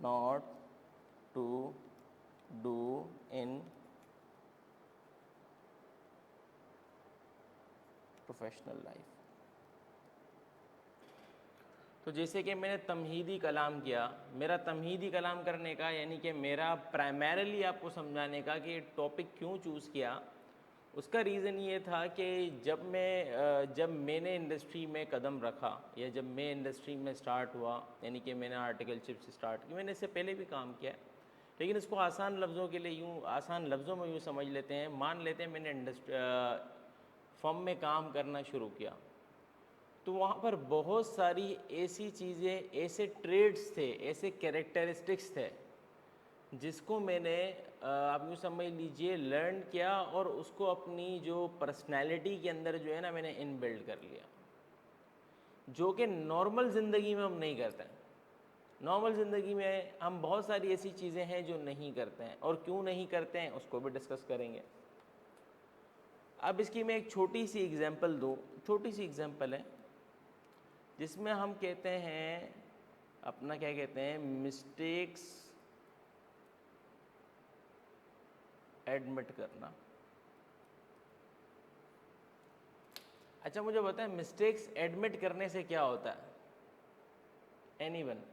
not to do in professional life. तो जैसे कि मैंने तमहीदी कलाम किया, मेरा तमहीदी कलाम करने का यानी कि मेरा प्राइमरीली आपको समझाने का कि टॉपिक क्यों चूज़ किया, उसका रीज़न ये था कि जब मैंने इंडस्ट्री में कदम रखा या जब मैं इंडस्ट्री में स्टार्ट हुआ, यानी कि मैंने आर्टिकलशिप से स्टार्ट की, मैंने इससे पहले भी काम किया, लेकिन इसको आसान लफ्ज़ों के लिए आसान लफ्ज़ों में यूँ समझ लेते हैं। मान लेते हैं मैंने फर्म में काम करना शुरू किया, तो वहाँ पर बहुत सारी ऐसी चीज़ें, ऐसे ट्रेड्स थे, ऐसे कैरेक्टरिस्टिक्स थे जिसको मैंने आप यूँ समझ लीजिए लर्न किया और उसको अपनी जो पर्सनैलिटी के अंदर जो है ना मैंने इनबिल्ड कर लिया, जो कि नॉर्मल ज़िंदगी में हम नहीं करते हैं। नॉर्मल ज़िंदगी में हम बहुत सारी ऐसी चीज़ें हैं जो नहीं करते हैं, और क्यों नहीं करते हैं उसको भी डिस्कस करेंगे। अब इसकी मैं एक छोटी सी एग्जांपल दूँ, छोटी सी एग्जांपल है जिसमें हम कहते हैं अपना क्या कहते हैं, मिस्टेक्स एडमिट करना। अच्छा मुझे बताएं, मिस्टेक्स एडमिट करने से क्या होता है? एनीवन?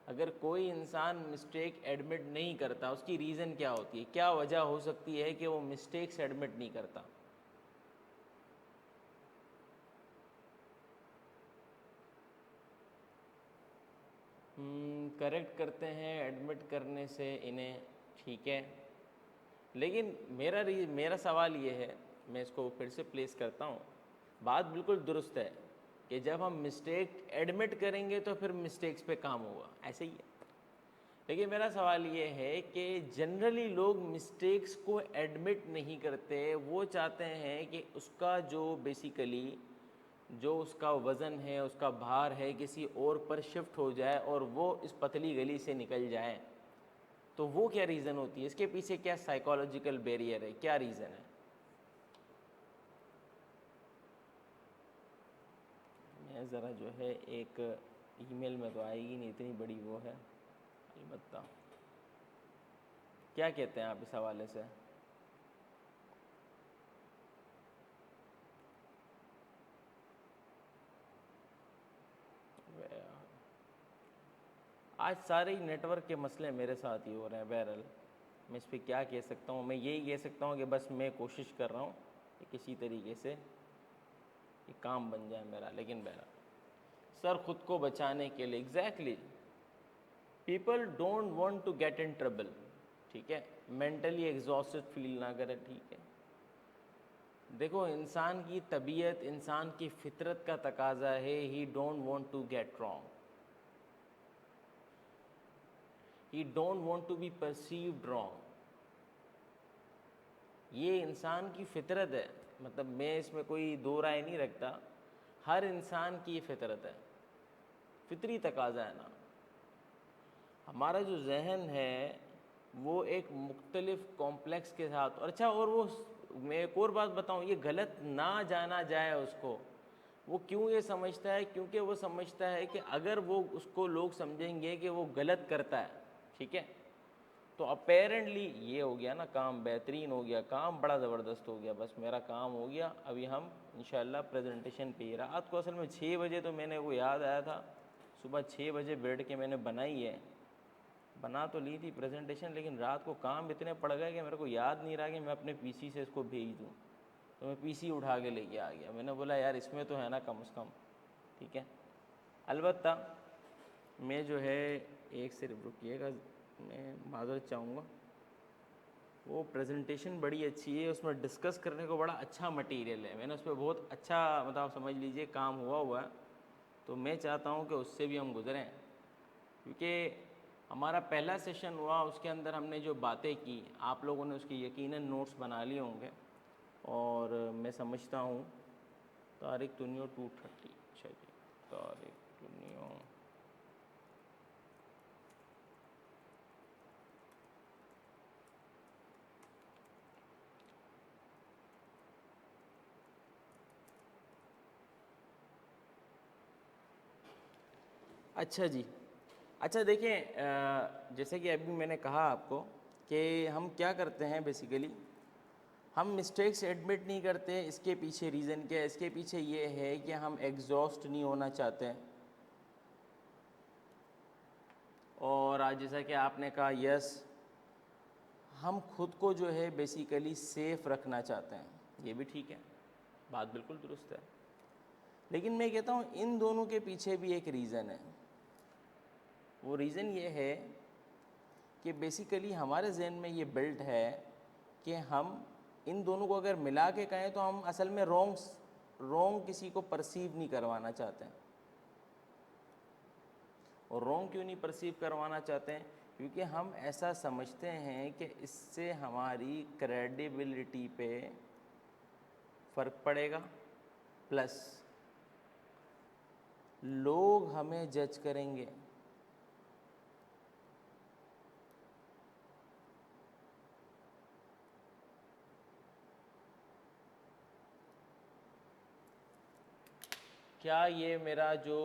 अगर कोई इंसान मिस्टेक एडमिट नहीं करता, उसकी रीज़न क्या होती है, क्या वजह हो सकती है कि वो मिस्टेक्स एडमिट नहीं करता? करेक्ट करते हैं एडमिट करने से इन्हें, ठीक है, लेकिन मेरा सवाल ये है, मैं इसको फिर से प्लेस करता हूँ। बात बिल्कुल दुरुस्त है कि जब हम मिस्टेक एडमिट करेंगे तो फिर मिस्टेक्स पे काम होगा, ऐसे ही है। लेकिन मेरा सवाल ये है कि जनरली लोग मिस्टेक्स को एडमिट नहीं करते, वो चाहते हैं कि उसका जो बेसिकली जो उसका वज़न है, उसका भार है, किसी और पर शिफ्ट हो जाए और वो इस पतली गली से निकल जाए। तो वो क्या रीज़न होती है, इसके पीछे क्या साइकोलॉजिकल बैरियर है, क्या रीज़न है? मैं ज़रा जो है एक ईमेल में तो आएगी नहीं, इतनी बड़ी वो है, अलबत्ता क्या कहते हैं आप इस हवाले से? आज सारे ही नेटवर्क के मसले मेरे साथ ही हो रहे हैं। बहरहाल मैं इस पर क्या कह सकता हूँ, मैं यही कह सकता हूँ कि बस मैं कोशिश कर रहा हूँ कि किसी तरीके से ये काम बन जाए मेरा। लेकिन बहरहाल सर, ख़ुद को बचाने के लिए exactly people don't want to get in trouble, ठीक है, मेंटली एग्जॉस्टेड फील ना करें, ठीक है। देखो, इंसान की तबीयत, इंसान की फितरत का तकाजा है, he don't want to get wrong, he don't want to be perceived wrong. ये इंसान की फितरत है, मतलब मैं इसमें कोई दो राय नहीं रखता, हर इंसान की ये फितरत है, फितरी तकाजा है ना। हमारा जो जहन है वो एक मुख्तलिफ कॉम्प्लेक्स के साथ, और अच्छा, और वो मैं एक और बात बताऊं, ये गलत ना जाना जाए उसको। वो क्यों ये समझता है? क्योंकि वो समझता है कि अगर वो उसको लोग समझेंगे कि वो गलत करता है, ठीक है, तो अपेरेंटली ये हो गया ना, काम बेहतरीन हो गया, काम बड़ा ज़बरदस्त हो गया, बस मेरा काम हो गया, अभी हम इंशाल्लाह प्रेजेंटेशन पे ही। रात को असल में 6 बजे तो मैंने वो याद आया था, सुबह 6 बजे बैठ के मैंने बनाई है, बना तो ली थी प्रेजेंटेशन, लेकिन रात को काम इतने पड़ गए कि मेरे को याद नहीं रहा कि मैं अपने पीसी से इसको भेज दूँ। तो मैं पीसी उठा के लेके आ गया, मैंने बोला यार इसमें तो है ना कम से कम, ठीक है। अलबत्ता मैं जो है, एक सिर्फ रुकिएगा, मैं माज़रत चाहूँगा, वो प्रेजेंटेशन बड़ी अच्छी है, उसमें डिस्कस करने को बड़ा अच्छा मटेरियल है, मैंने उस पर बहुत अच्छा मतलब समझ लीजिए काम हुआ है। तो मैं चाहता हूँ कि उससे भी हम गुज़रें, क्योंकि हमारा पहला सेशन हुआ, उसके अंदर हमने जो बातें की, आप लोगों ने उसके यकीनन नोट्स बना लिए होंगे, और मैं समझता हूँ तारिक तुनियो 230, अच्छा जी, तारिक तुनियो, अच्छा जी। अच्छा देखिए, जैसे कि अभी मैंने कहा आपको कि हम क्या करते हैं बेसिकली, हम मिस्टेक्स एडमिट नहीं करते। इसके पीछे रीज़न क्या है? इसके पीछे ये है कि हम एग्जॉस्ट नहीं होना चाहते हैं। और आज जैसा कि आपने कहा, यस, हम खुद को जो है बेसिकली सेफ़ रखना चाहते हैं। ये भी ठीक है, बात बिल्कुल दुरुस्त है। लेकिन मैं कहता हूँ इन दोनों के पीछे भी एक रीज़न है। वो रीज़न ये है कि बेसिकली हमारे जहन में ये बिल्ट है कि हम इन दोनों को अगर मिला के कहें तो हम असल में रॉन्ग किसी को परसीव नहीं करवाना चाहते हैं। और रॉन्ग क्यों नहीं परसीव करवाना चाहते हैं? क्योंकि हम ऐसा समझते हैं कि इससे हमारी क्रेडिबिलिटी पे फ़र्क पड़ेगा, प्लस लोग हमें जज करेंगे। क्या ये मेरा जो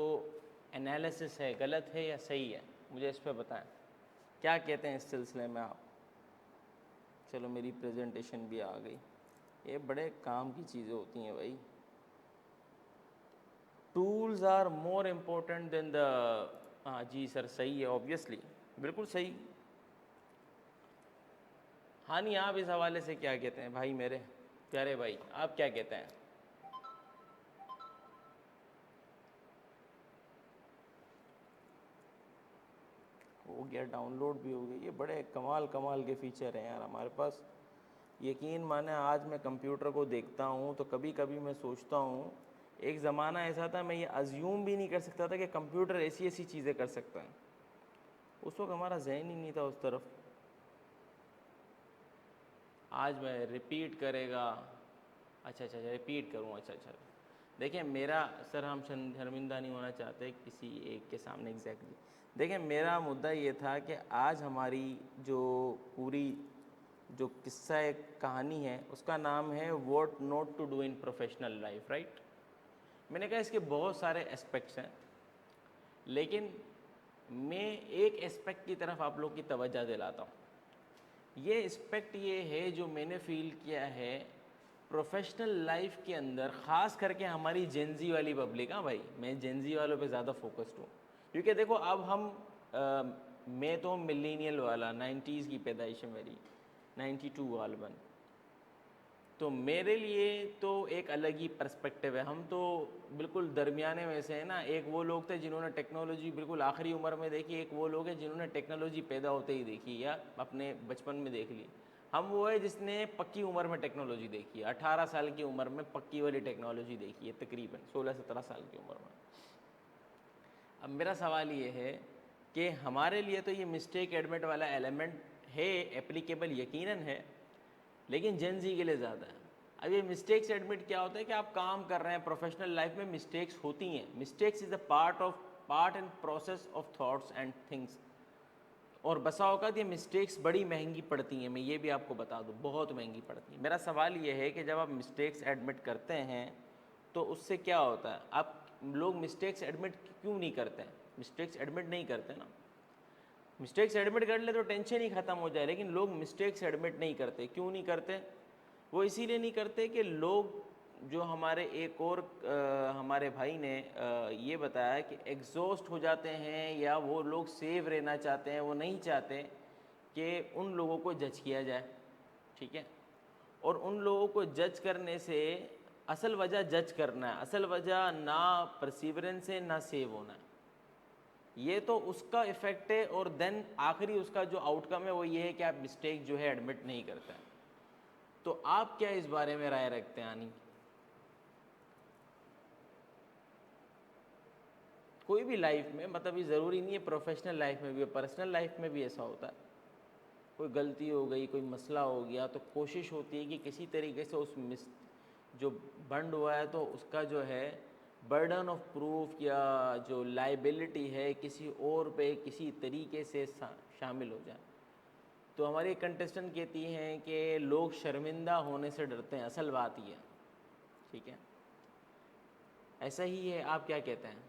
एनालिसिस है गलत है या सही है? मुझे इस पर बताएं, क्या कहते हैं इस सिलसिले में आप? चलो, मेरी प्रेजेंटेशन भी आ गई। ये बड़े काम की चीज़ें होती हैं भाई। Tools are more important than the, हाँ जी सर, सही है, ऑब्वियसली, बिल्कुल सही। हाँ नहीं, आप इस हवाले से क्या कहते हैं भाई, मेरे प्यारे भाई, आप क्या कहते हैं? हो गया, डाउनलोड भी हो गई। ये बड़े कमाल कमाल के फ़ीचर हैं यार हमारे पास। यकीन माने, आज मैं कंप्यूटर को देखता हूँ तो कभी कभी मैं सोचता हूँ, एक ज़माना ऐसा था मैं ये अज्यूम भी नहीं कर सकता था कि कंप्यूटर ऐसी ऐसी चीज़ें कर सकता है। उस वक्त हमारा जहन ही नहीं था उस तरफ। आज मैं रिपीट करेगा, अच्छा अच्छा अच्छा, रिपीट करूँ, अच्छा अच्छा। देखिए मेरा, सर हम शर्मिंदा नहीं होना चाहते किसी एक के सामने एग्जैक्टली। देखिए मेरा मुद्दा ये था कि आज हमारी जो पूरी जो किस्सा एक कहानी है, उसका नाम है what not to do in professional life, right? मैंने कहा इसके बहुत सारे एस्पेक्ट्स हैं, लेकिन मैं एक एस्पेक्ट की तरफ आप लोग की तवज्जो दिलाता हूँ। ये एस्पेक्ट ये है जो मैंने फील किया है प्रोफेशनल लाइफ के अंदर, ख़ास करके हमारी जेनजी वाली पब्लिक। हाँ भाई, मैं जेनजी वालों पे ज़्यादा फोकस्ड हूँ, क्योंकि देखो अब हम मैं तो मिलेनियल वाला, 90s की पैदाइश है मेरी, 92 गालबन। तो मेरे लिए तो एक अलग ही पर्सपेक्टिव है। हम तो बिल्कुल दरमियाने में से हैं ना। एक वो लोग थे जिन्होंने टेक्नोलॉजी बिल्कुल आखिरी उम्र में देखी, एक वो लोग हैं जिन्होंने टेक्नोलॉजी पैदा होते ही देखी या अपने बचपन में देख ली। हम वो है जिसने पक्की उम्र में टेक्नोलॉजी देखी है, 18 साल की उम्र में पक्की वाली टेक्नोलॉजी देखी है, तकरीबन 16-17 साल की उम्र में। अब मेरा सवाल ये है कि हमारे लिए तो ये मिस्टेक एडमिट वाला एलिमेंट है, एप्लीकेबल यकीनन है, लेकिन जेन जी के लिए ज़्यादा है। अब ये मिस्टेक्स एडमिट क्या होता है कि आप काम कर रहे हैं, प्रोफेशनल लाइफ में मिस्टेक्स होती हैं। Mistakes is a part and process of thoughts and things. और बसा औकात ये मिस्टेक्स बड़ी महंगी पड़ती हैं, मैं ये भी आपको बता दूँ, बहुत महंगी पड़ती हैं। मेरा सवाल ये है कि जब आप मिस्टेक्स एडमिट करते हैं तो उससे क्या होता है? आप लोग मिस्टेक्स एडमिट क्यों नहीं करते हैं? मिस्टेक्स एडमिट नहीं करते ना। मिस्टेक्स एडमिट कर ले तो टेंशन ही ख़त्म हो जाए, लेकिन लोग मिस्टेक्स एडमिट नहीं करते। क्यों नहीं करते? वो इसीलिए नहीं करते कि लोग, जो हमारे एक और हमारे भाई ने ये बताया कि एग्जॉस्ट हो जाते हैं, या वो लोग सेव रहना चाहते हैं, वो नहीं चाहते कि उन लोगों को जज किया जाए, ठीक है? और उन लोगों को जज करने से असल वजह जज करना है, असल वजह ना परसिवरेंस है ना सेव होना है। ये तो उसका इफ़ेक्ट है। और देन आखिरी उसका जो आउटकम है वो ये है कि आप मिस्टेक जो है एडमिट नहीं करते हैं। तो आप क्या इस बारे में राय रखते हैं आनी? कोई भी लाइफ में, मतलब ये ज़रूरी नहीं है प्रोफेशनल लाइफ में भी, पर्सनल लाइफ में भी ऐसा होता है। कोई गलती हो गई, कोई मसला हो गया, तो कोशिश होती है कि किसी तरीके से जो बंड हुआ है तो उसका जो है बर्डन ऑफ प्रूफ या जो लाइबिलिटी है किसी और पे किसी तरीके से शामिल हो जाए। तो हमारी कंटेस्टेंट कहती हैं कि लोग शर्मिंदा होने से डरते हैं, असल बात ये है, ठीक है? ऐसा ही है, आप क्या कहते हैं?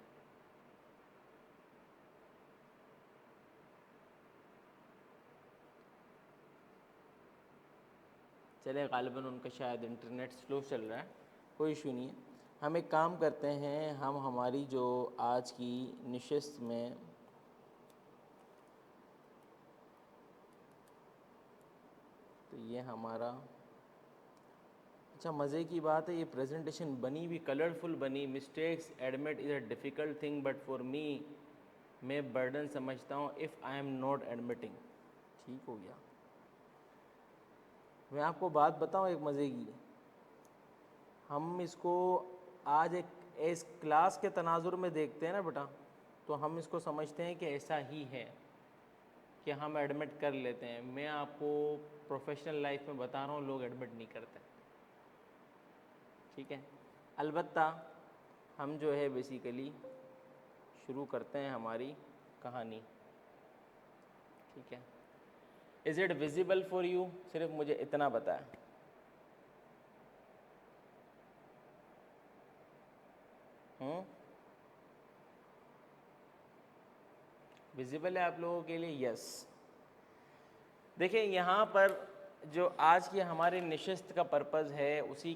चले, ग़ालिबन उनका शायद इंटरनेट स्लो चल रहा है, कोई इशू नहीं है। हम एक काम करते हैं, हम हमारी जो आज की नशिस्त में तो ये हमारा, अच्छा मज़े की बात है, ये प्रेजेंटेशन बनी भी कलरफुल बनी। Mistakes admit is a difficult thing but for me, मैं बर्डन समझता हूँ if I am not admitting. ठीक हो गया। मैं आपको बात बताऊँ एक मज़े की, हम इसको आज एक इस क्लास के तनाजुर में देखते हैं ना बेटा, तो हम इसको समझते हैं कि ऐसा ही है कि हम एडमिट कर लेते हैं। मैं आपको प्रोफेशनल लाइफ में बता रहा हूँ, लोग एडमिट नहीं करते। ठीक है, अलबत्ता हम जो है बेसिकली शुरू करते हैं हमारी कहानी। ठीक है, is it visible for you? सिर्फ मुझे इतना बताएं। विजिबल है आप लोगों के लिए? यस। देखिए यहाँ पर जो आज की हमारी नशिस्त का पर्पज़ है, उसी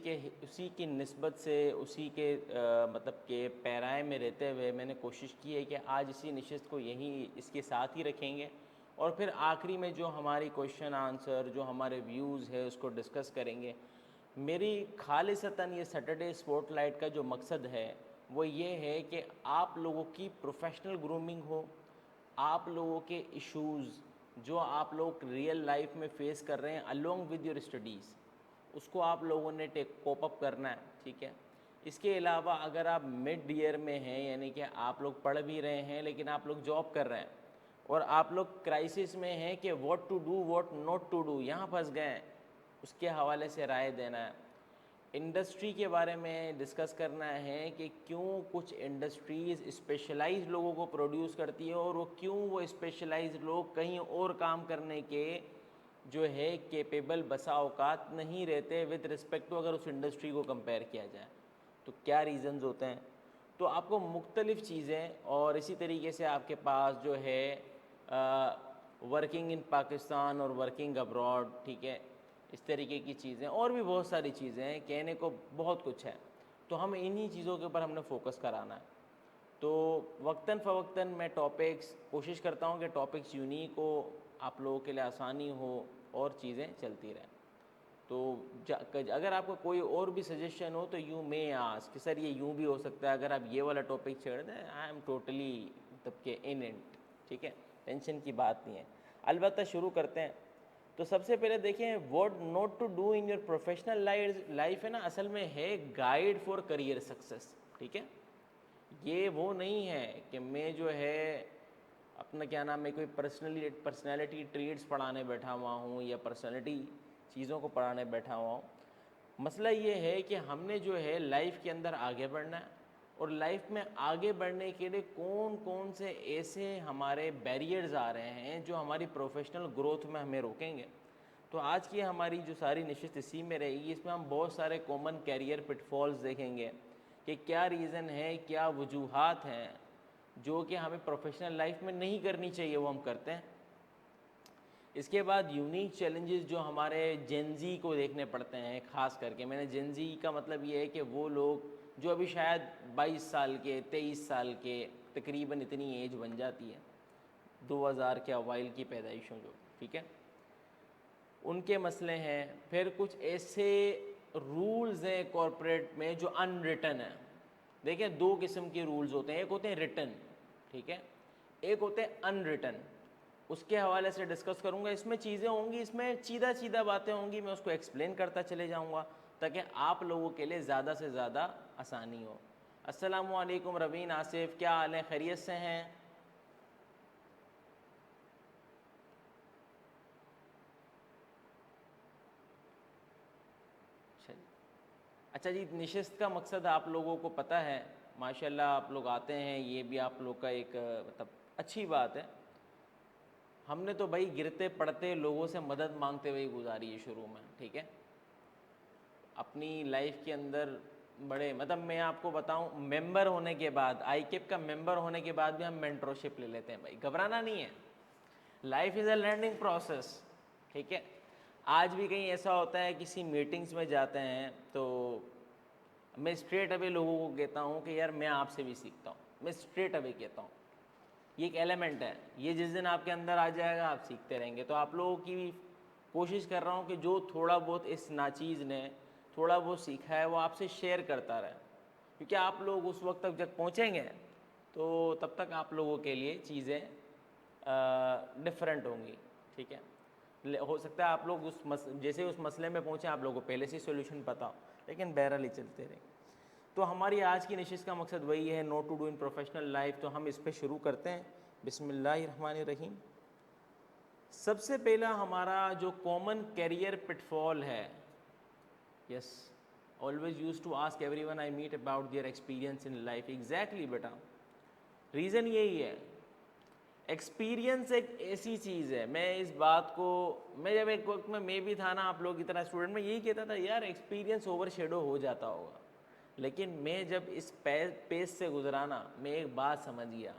की निस्बत से, उसी के मतलब के पैराए में रहते हुए मैंने कोशिश की है कि आज इसी नशिस्त को यहीं इसके साथ ही रखेंगे, और फिर आखिरी में जो हमारी क्वेश्चन आंसर, जो हमारे व्यूज़ है, उसको डिस्कस करेंगे। मेरी खालिसतन ये सैटरडे स्पॉटलाइट का जो मकसद है वो ये है कि आप लोगों की प्रोफेशनल ग्रूमिंग हो, आप लोगों के इश्यूज़ जो आप लोग रियल लाइफ में फ़ेस कर रहे हैं अलोंग विद योर स्टडीज़, उसको आप लोगों ने टेक कोप अप करना है। ठीक है, इसके अलावा अगर आप मिड ईयर में हैं, यानी कि आप लोग पढ़ भी रहे हैं लेकिन आप लोग जॉब कर रहे हैं, और आप लोग क्राइसिस में हैं कि what to do what not to do, यहाँ फंस गए हैं, उसके हवाले से राय देना है। इंडस्ट्री के बारे में डिस्कस करना है कि क्यों कुछ इंडस्ट्रीज़ स्पेशलाइज्ड लोगों को प्रोड्यूस करती है, और वो क्यों वो स्पेशलाइज्ड लोग कहीं और काम करने के जो है केपेबल बसा औकात नहीं रहते विद रिस्पेक्ट टू अगर उस इंडस्ट्री को कंपेयर किया जाए तो क्या रीज़न्स होते हैं। तो आपको मुख्तलिफ़ चीज़ें, और इसी तरीके से आपके पास जो है वर्किंग इन पाकिस्तान और वर्किंग अब्रॉड, ठीक है, इस तरीके की चीज़ें और भी बहुत सारी चीज़ें हैं, कहने को बहुत कुछ है। तो हम इन्हीं चीज़ों के ऊपर हमने फोकस कराना है। तो वक्तन फ़वक्तन मैं टॉपिक्स कोशिश करता हूँ कि टॉपिक्स यूनिक हो, आप लोगों के लिए आसानी हो और चीज़ें चलती रहें। तो अगर आपका कोई और भी सजेशन हो तो यू मे आस्क कि सर ये यूँ भी हो सकता है, अगर आप ये वाला टॉपिक छेड़ दें, आई एम टोटली मतलब के इन इट। ठीक है, टेंशन की बात नहीं है। अलबत्ता शुरू करते हैं। तो सबसे पहले देखें, what not to do in your professional life है ना, असल में है गाइड फॉर करियर सक्सेस। ठीक है, ये वो नहीं है कि मैं जो है अपना क्या नाम है कोई पर्सनैलिटी ट्रेड्स पढ़ाने बैठा हुआ हूँ या पर्सनैलिटी चीज़ों को पढ़ाने बैठा हुआ हूँ। मसला ये है कि हमने जो है लाइफ के अंदर आगे बढ़ना है, और लाइफ में आगे बढ़ने के लिए कौन कौन से ऐसे हमारे बैरियर्स आ रहे हैं जो हमारी प्रोफेशनल ग्रोथ में हमें रोकेंगे। तो आज की हमारी जो सारी नशिस्त इसी में रहेगी। इसमें हम बहुत सारे कॉमन कैरियर पिटफॉल्स देखेंगे कि क्या रीज़न है, क्या वजूहात हैं जो कि हमें प्रोफेशनल लाइफ में नहीं करनी चाहिए, वो हम करते हैं। इसके बाद यूनिक चैलेंजेस जो हमारे जेनजी को देखने पड़ते हैं, ख़ास करके मैंने जेनजी का मतलब ये है कि वो लोग जो अभी शायद 22 साल के, 23 साल के, तकरीबन इतनी एज बन जाती है 2000 के अवाइल की पैदाइशों जो, ठीक है, उनके मसले हैं। फिर कुछ ऐसे रूल्स हैं कॉरपोरेट में जो अनरिटन है। देखिए, दो किस्म के रूल्स होते हैं, एक होते हैं रिटन, ठीक है, एक होते हैं अनरिटन। उसके हवाले से डिस्कस करूंगा। इसमें चीज़ें होंगी, इसमें सीधा सीधा बातें होंगी, मैं उसको एक्सप्लेन करता चले जाऊंगा ताकि आप लोगों के लिए ज़्यादा से ज़्यादा आसानी हो। अस्सलामु अलैकुम रवीन, आसिफ, क्या हाल है, खैरियत से हैं? अच्छा जी, निशिस्त का मकसद आप लोगों को पता है, माशाल्लाह आप लोग आते हैं, ये भी आप लोग का एक मतलब अच्छी बात है। हमने तो भाई गिरते पड़ते लोगों से मदद मांगते हुए गुजारी है शुरू में, ठीक है। अपनी लाइफ के अंदर बड़े मतलब मैं आपको बताऊं, मेंबर होने के बाद, आईकेप का मेंबर होने के बाद भी हम मेंटरशिप ले लेते हैं। भाई घबराना नहीं है, life is a learning process, ठीक है। आज भी कहीं ऐसा होता है, किसी मीटिंग्स में जाते हैं तो मैं स्ट्रेट अवे लोगों को कहता हूँ कि यार मैं आपसे भी सीखता हूँ, मैं स्ट्रेट अवे कहता हूँ। ये एक एलिमेंट है, ये जिस दिन आपके अंदर आ जाएगा आप सीखते रहेंगे। तो आप लोगों की भी कोशिश कर रहा हूँ कि जो थोड़ा बहुत इस नाचीज़ ने थोड़ा बहुत सीखा है वो आपसे शेयर करता रहे, क्योंकि आप लोग उस वक्त तक जब पहुँचेंगे तो तब तक आप लोगों के लिए चीज़ें डिफरेंट होंगी। ठीक है, हो सकता है आप लोग जैसे उस मसले में पहुँचे आप लोगों को पहले से सोल्यूशन पता हो, लेकिन बहरहाल ही चलते रहेंगे। तो हमारी आज की नशिश का मकसद वही है, not to do in professional life. तो हम इस पर शुरू करते हैं। बिस्मिल्लाहिर्रहमानिर्रहीम। सबसे पहला हमारा जो कॉमन कैरियर पिटफॉल है, yes, always use to ask everyone I meet about their experience in life. Exactly बेटा, रीज़न यही है। एक्सपीरियंस एक ऐसी चीज़ है, मैं इस बात को, मैं जब एक वक्त में मैं भी था ना आप लोग की तरह स्टूडेंट, में यही कहता था यार एक्सपीरियंस ओवर शेडो हो जाता होगा। लेकिन मैं जब इस पेज से गुजरा ना, मैं एक बात समझ गया,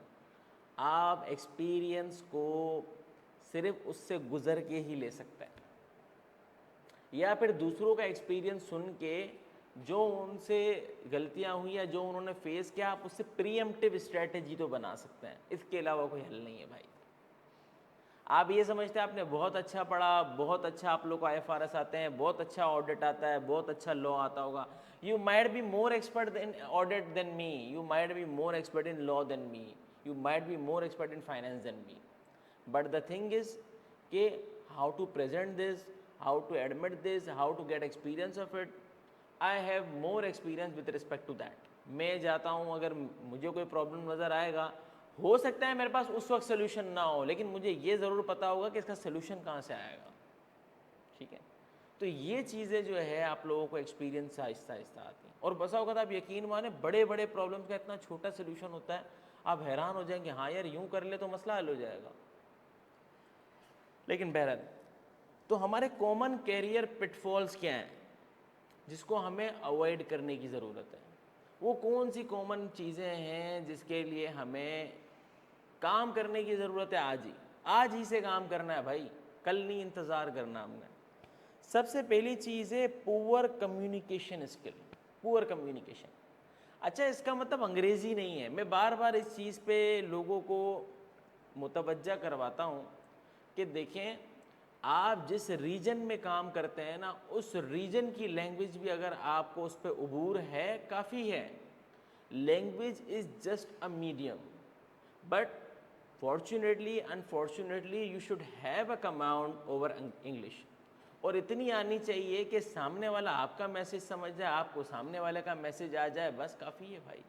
आप एक्सपीरियंस को सिर्फ उससे गुजर के ही ले सकते हैं, या फिर दूसरों का एक्सपीरियंस सुन के जो उनसे गलतियां हुई या जो उन्होंने फेस किया, आप उससे प्रीएम्प्टिव स्ट्रेटेजी तो बना सकते हैं। इसके अलावा कोई हल नहीं है भाई। आप ये समझते हैं आपने बहुत अच्छा पढ़ा, बहुत अच्छा आप लोग को IFRS आते हैं, बहुत अच्छा ऑडिट आता है, बहुत अच्छा लॉ आता होगा। You might be more expert in audit than me, you might be more expert in law than me, you might be more expert in finance than me, but the thing is कि how to present this, how to admit this, how to get experience of it, I have more experience with respect to that. मैं जाता हूँ, अगर मुझे कोई problem नज़र आएगा, हो सकता है मेरे पास उस वक्त सोल्यूशन ना हो, लेकिन मुझे ये ज़रूर पता होगा कि इसका सोल्यूशन कहाँ से आएगा। ठीक है, तो ये चीज़ें जो है आप लोगों को एक्सपीरियंस से आहिस्ता आहिस्ता आती हैं। और बसा होगा, आप यकीन माने बड़े बड़े प्रॉब्लम्स का इतना छोटा सोल्यूशन होता है, आप हैरान हो जाएंगे, हाँ यार यूँ कर ले तो मसला हल हो जाएगा। लेकिन बहरहाल, तो हमारे कॉमन कैरियर पिटफॉल्स क्या हैं जिसको हमें अवॉइड करने की ज़रूरत है? वो कौन सी कॉमन चीज़ें हैं जिसके लिए हमें काम करने की ज़रूरत है? आज ही से काम करना है भाई, कल नहीं इंतज़ार करना हमने। सबसे पहली चीज़ है poor communication skill. Poor communication, अच्छा इसका मतलब अंग्रेज़ी नहीं है। मैं बार बार इस चीज़ पे लोगों को मुतवज्जा करवाता हूँ कि देखें, आप जिस रीजन में काम करते हैं ना, उस रीजन की लैंग्वेज भी अगर आपको उस पर उबूर है, काफ़ी है। Language is just a medium, but fortunately unfortunately you should have a command over English. और इतनी आनी चाहिए कि सामने वाला आपका मैसेज समझ जाए, आपको सामने वाले का मैसेज आ जाए, बस काफ़ी है भाई।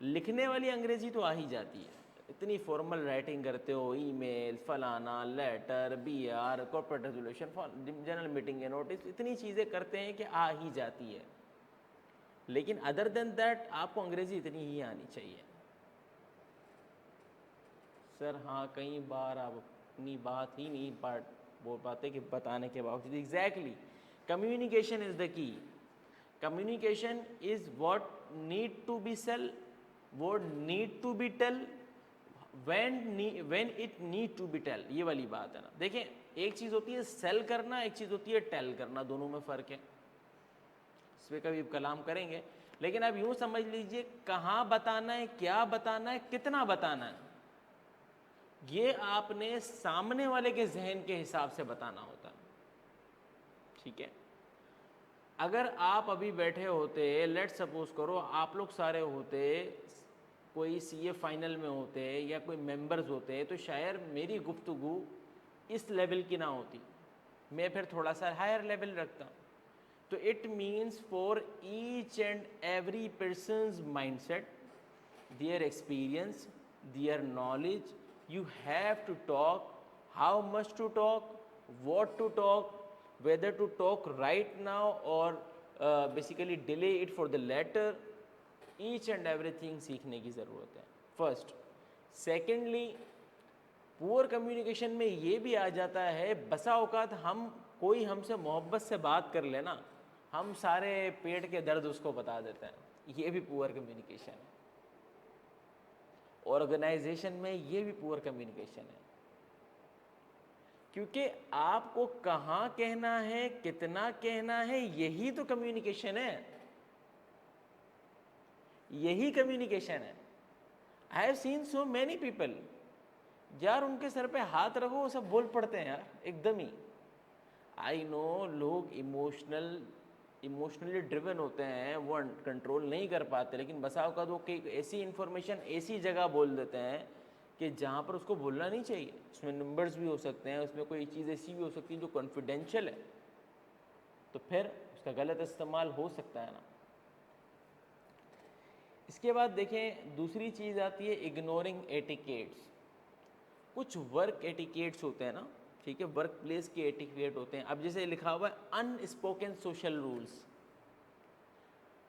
लिखने वाली अंग्रेज़ी तो आ ही जाती है, इतनी फॉर्मल राइटिंग करते हो, ईमेल, फलाना, letter, BR, corporate resolution, general meeting के नोटिस, इतनी चीज़ें करते हैं कि आ ही जाती है। लेकिन अदर देन दैट आपको अंग्रेज़ी इतनी ही आनी चाहिए। सर हाँ, कई बार आप अपनी बात ही नहीं बोल पाते कि बताने के बावजूद। Exactly, communication is the key. Communication is what need to be sell, what need to be tell, when it need to be tell. ये वाली बात है ना। देखें, एक चीज़ होती है सेल करना, एक चीज़ होती है टेल करना, दोनों में फ़र्क है। इस पर कभी कलाम करेंगे, लेकिन आप यूँ समझ लीजिए, कहाँ बताना है, क्या बताना है, कितना बताना है, ये आपने सामने वाले के जहन के हिसाब से बताना होता है। ठीक है, अगर आप अभी बैठे होते, लेट सपोज करो आप लोग सारे होते, कोई CA फाइनल में होते या कोई मेंबर्स होते, तो शायद मेरी गुफ्तगू इस लेवल की ना होती, मैं फिर थोड़ा सा हायर लेवल रखता। तो it means for each and every person's mindset, their experience, their knowledge, you have to talk, how much to talk, what to talk, whether to talk right now or basically delay it for the later, each and everything सीखने की ज़रूरत है, first. Secondly, poor communication में ये भी आ जाता है, बसा औकात हम, कोई हमसे मोहब्बत से बात कर लेना, हम सारे पेट के दर्द उसको बता देते हैं, ये भी पुअर कम्युनिकेशन है। ऑर्गेनाइजेशन में ये भी पुअर कम्युनिकेशन है। क्योंकि आपको कहाँ कहना है, कितना कहना है, यही तो कम्युनिकेशन है, यही कम्युनिकेशन है। I have seen so many people, यार उनके सर पे हाथ रखो वो सब बोल पड़ते हैं यार एकदम ही। आई नो लोग इमोशनली ड्रिवन होते हैं, वो कंट्रोल नहीं कर पाते, लेकिन बसा औकात वो कई ऐसी इन्फॉर्मेशन ऐसी जगह बोल देते हैं कि जहाँ पर उसको बोलना नहीं चाहिए। उसमें नंबर्स भी हो सकते हैं, उसमें कोई चीज़ ऐसी भी हो सकती है जो कॉन्फिडेंशियल है, तो फिर उसका गलत इस्तेमाल हो सकता है ना। इसके बाद देखें दूसरी चीज़ आती है इग्नोरिंग एटिकेट्स। कुछ वर्क एटिकेट्स होते हैं ना, ठीक है, वर्क प्लेस के एटिकेट होते हैं। अब जैसे लिखा हुआ है अनस्पोकन सोशल रूल्स,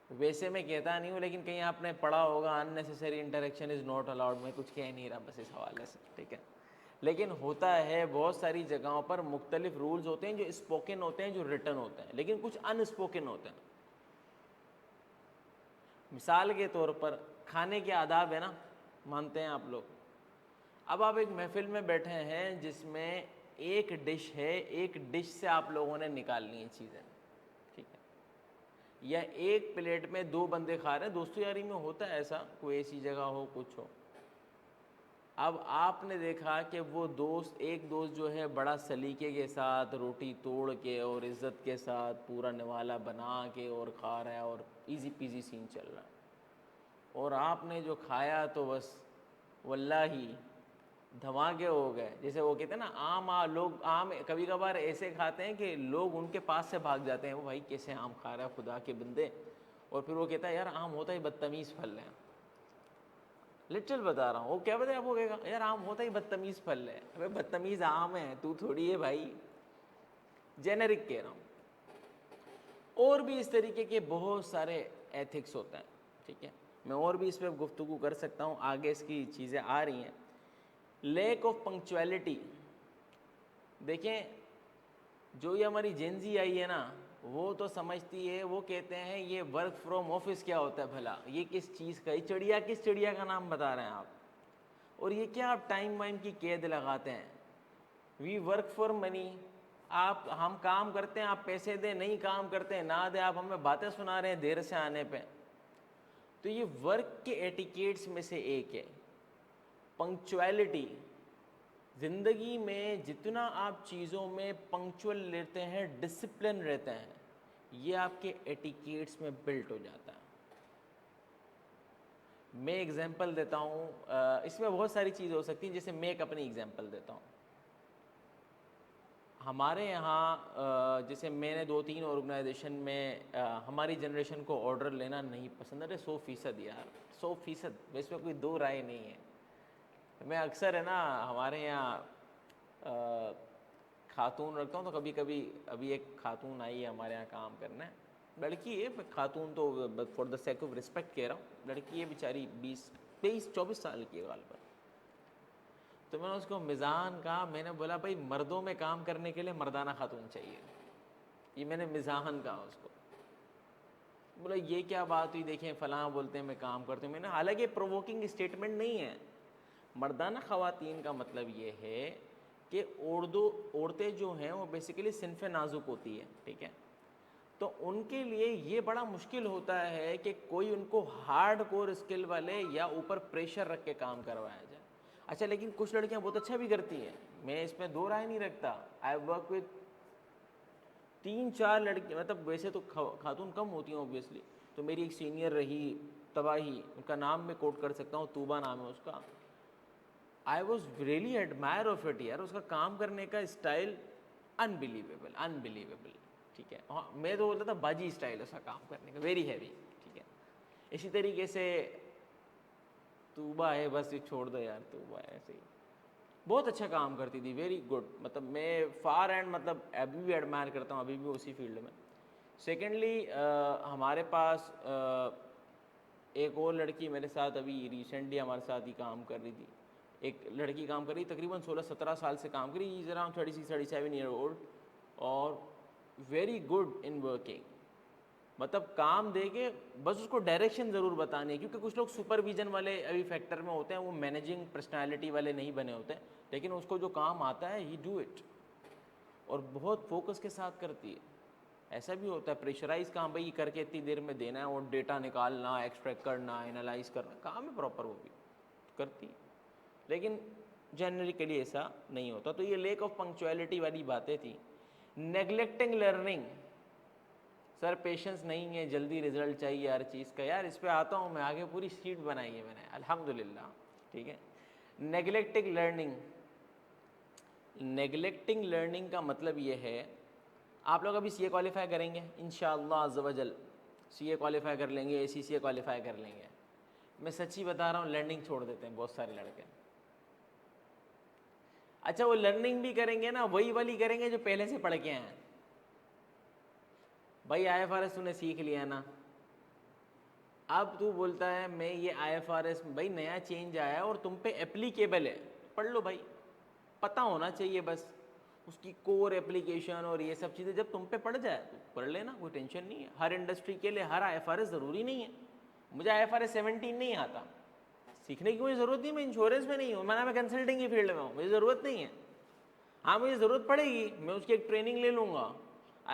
वैसे मैं कहता नहीं हूँ, लेकिन कहीं आपने पढ़ा होगा unnecessary interaction is not allowed. मैं कुछ कह नहीं रहा बस इस हवाले से, ठीक है। लेकिन होता है बहुत सारी जगहों पर मुख्तलिफ रूल्स होते हैं जो स्पोकन होते हैं, जो रिटन होते हैं, लेकिन कुछ अनस्पोकन होते हैं। मिसाल के तौर पर खाने के आदाब है ना, मानते हैं आप लोग। अब आप एक महफिल में बैठे हैं जिसमें एक डिश है, एक डिश से आप लोगों ने निकालनी है चीज़ें, ठीक है, या एक प्लेट में दो बंदे खा रहे हैं, दोस्तों यारी में होता है ऐसा, कोई ऐसी जगह हो कुछ हो। अब आपने देखा कि वो दोस्त, एक दोस्त जो है बड़ा सलीके के साथ रोटी तोड़ के और इज़्ज़त के साथ पूरा निवाला बना के और खा रहा है और इजी पीजी सीन चल रहा है, और आपने जो खाया तो बस वल्लाही धमाके हो गए। जैसे वो कहते हैं ना लोग आम कभी कभार ऐसे खाते हैं कि लोग उनके पास से भाग जाते हैं, वो भाई कैसे आम खा रहा है खुदा के बंदे, और फिर वो कहता है यार आम होता ही बदतमीज़ फल है। लिटरल बता रहा हूँ, वो क्या बताया, वो कहेगा यार आम होता ही बदतमीज़ फल है। अबे बदतमीज़ आम है, तू थोड़ी है भाई, जेनेरिक कह रहा हूँ। और भी इस तरीके के बहुत सारे एथिक्स होते हैं, ठीक है, मैं और भी इस पर गुफ्तगू कर सकता हूँ, आगे इसकी चीज़ें आ रही हैं। लैक ऑफ पंक्चुअलिटी, देखें जो ये हमारी जेनजी आई है ना, वो तो समझती है, वो कहते हैं ये वर्क फ्रॉम ऑफिस क्या होता है भला, ये किस चीज़ का, ये चिड़िया किस चिड़िया का नाम बता रहे हैं आप, और ये क्या आप टाइम वाइम की कैद लगाते हैं। वी वर्क फॉर मनी, आप हम काम करते हैं, आप पैसे दें, नहीं काम करते हैं ना दे, आप हमें बातें सुना रहे हैं देर से आने पे। तो ये वर्क के एटिकेट्स में से एक है पंक्चुअलिटी। ज़िंदगी में जितना आप चीज़ों में पंक्चुअल रहते हैं, डिसिप्लिन रहते हैं, ये आपके एटिकेट्स में बिल्ट हो जाता है। मैं एग्जांपल देता हूँ, इसमें बहुत सारी चीज़ें हो सकती हैं, जैसे मैं एक अपनी एग्जांपल देता हूँ। हमारे यहाँ जैसे मैंने 2-3 ऑर्गेनाइजेशन में हमारी जनरेशन को ऑर्डर लेना नहीं पसंद। अरे 100% यार, 100%, इसमें कोई दो राय नहीं है। मैं अक्सर है ना हमारे यहाँ खातून रखता हूँ, तो कभी कभी अभी एक खातून आई है हमारे यहाँ काम करना है, लड़की है, खातून तो for the sake of respect कह रहा हूँ, लड़की है बेचारी 23-24 साल की है गाल पर। तो मैंने उसको मिज़ान कहा, मैंने बोला भाई मर्दों में काम करने के लिए मर्दाना खातून चाहिए, ये मैंने मिज़ाहन कहा उसको। बोला ये क्या बात हुई, देखें फ़लाँ बोलते हैं मैं काम करती हूँ। मैंने, हालांकि प्रोवोकिंग स्टेटमेंट नहीं है, मर्दाना ख़वातीन का मतलब ये है कि औरतें जो हैं वो बेसिकली सिनफ नाजुक होती है, ठीक है, तो उनके लिए ये बड़ा मुश्किल होता है कि कोई उनको हार्ड कोर स्किल वाले या ऊपर प्रेशर रख के काम करवाया जाए। अच्छा, लेकिन कुछ लड़कियां बहुत अच्छा भी करती हैं, मैं इसमें दो राय नहीं रखता। आई वर्क विद 3-4 लड़की, मतलब वैसे तो खातून कम होती हैं ऑब्वियसली, तो मेरी एक सीनियर रही तबाही, उनका नाम मैं कोट कर सकता हूँ, तूबा नाम है उसका। I was really admire of it यार, उसका काम करने का स्टाइल अनबिलीवेबल, अनबिलीवेबल, ठीक है। हाँ, मैं तो बोलता था बाजी स्टाइल उसका काम करने का, वेरी हैवी, ठीक है। इसी तरीके से तूबा है, बस ये छोड़ दो यार, तूबा है ऐसे ही बहुत अच्छा काम करती थी, वेरी गुड, मतलब मैं फार एंड, मतलब अभी भी एडमायर करता हूँ, अभी भी उसी फील्ड में। सेकेंडली हमारे पास एक और लड़की मेरे साथ अभी रिसेंटली हमारे साथ ही काम कर रही थी। एक लड़की काम कर रही, तकरीबन 16-17 साल से काम करी, इज़ अराउंड 36-37 ईयर ओल्ड, और वेरी गुड इन वर्किंग, मतलब काम दे के बस उसको डायरेक्शन ज़रूर बतानी है, क्योंकि कुछ लोग सुपरविजन वाले अभी फैक्टर में होते हैं, वो मैनेजिंग पर्सनालिटी वाले नहीं बने होते हैं, लेकिन उसको जो काम आता है ही डू इट, और बहुत फोकस के साथ करती है। ऐसा भी होता है प्रेशराइज काम, भाई करके इतनी देर में देना है और डेटा निकालना, एक्सट्रैक्ट करना, एनालाइज करना, काम है प्रॉपर, वो भी करती है। लेकिन जनरली ऐसा नहीं होता। तो ये लेक ऑफ पंक्चुअलिटी वाली बातें थी। नेग्लेक्टिंग लर्निंग, सर पेशेंस नहीं है, जल्दी रिजल्ट चाहिए हर चीज़ का। यार इस पे आता हूँ मैं, आगे पूरी शीट बनाई है मैंने अल्हम्दुलिल्लाह, ठीक है। नेग्लेक्टिंग लर्निंग, नेग्लेक्टिंग लर्निंग का मतलब ये है, आप लोग अभी सीए क्वालिफाई करेंगे इंशाअल्लाह अज़्ज़ व जल, सीए क्वालिफाई कर लेंगे, एसीसीए क्वालिफाई कर लेंगे। मैं सच्ची बता रहा हूँ, लर्निंग छोड़ देते हैं बहुत सारे लड़के। अच्छा वो लर्निंग भी करेंगे ना, वही वाली करेंगे जो पहले से पढ़ के आए हैं। भाई IFRS तूने सीख लिया ना, अब तू बोलता है मैं ये IFRS भाई नया चेंज आया है और तुम पे एप्लीकेबल है, पढ़ लो भाई, पता होना चाहिए बस उसकी कोर एप्लीकेशन और ये सब चीज़ें जब तुम पे पड़ जाए तो पढ़ लेना, कोई टेंशन नहीं है। हर इंडस्ट्री के लिए हर IFRS ज़रूरी नहीं है। मुझे IFRS 17 नहीं आता, सीखने की कोई ज़रूरत नहीं, मैं इंश्योरेंस में नहीं हूँ, मैं कंसल्टिंग की फील्ड में हूँ, मुझे ज़रूरत नहीं है। हाँ मुझे ज़रूरत पड़ेगी, मैं उसकी एक ट्रेनिंग ले लूँगा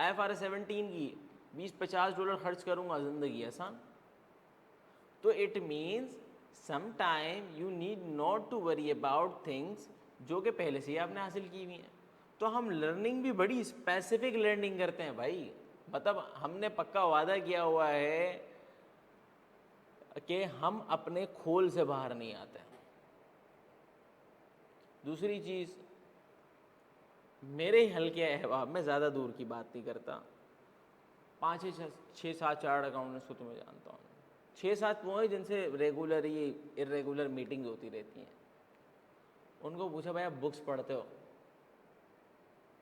IFRS 17 की, $20-50 खर्च करूँगा, ज़िंदगी आसान। तो it means some time you need not to worry about things जो कि पहले से ही आपने हासिल की हुई हैं। तो हम लर्निंग भी बड़ी स्पेसिफिक लर्निंग करते हैं भाई, मतलब हमने पक्का वादा किया हुआ है कि हम अपने खोल से बाहर नहीं आते। दूसरी चीज़, मेरे हल्के अहबाब में ज़्यादा दूर की बात नहीं करता, 5-6-7 चार्ट अकाउंटेंट्स को तुम्हें जानता हूँ, 6-7 वो हैं जिनसे रेगुलर ये इरेगुलर मीटिंग्स होती रहती हैं। उनको पूछा भाई आप बुक्स पढ़ते हो,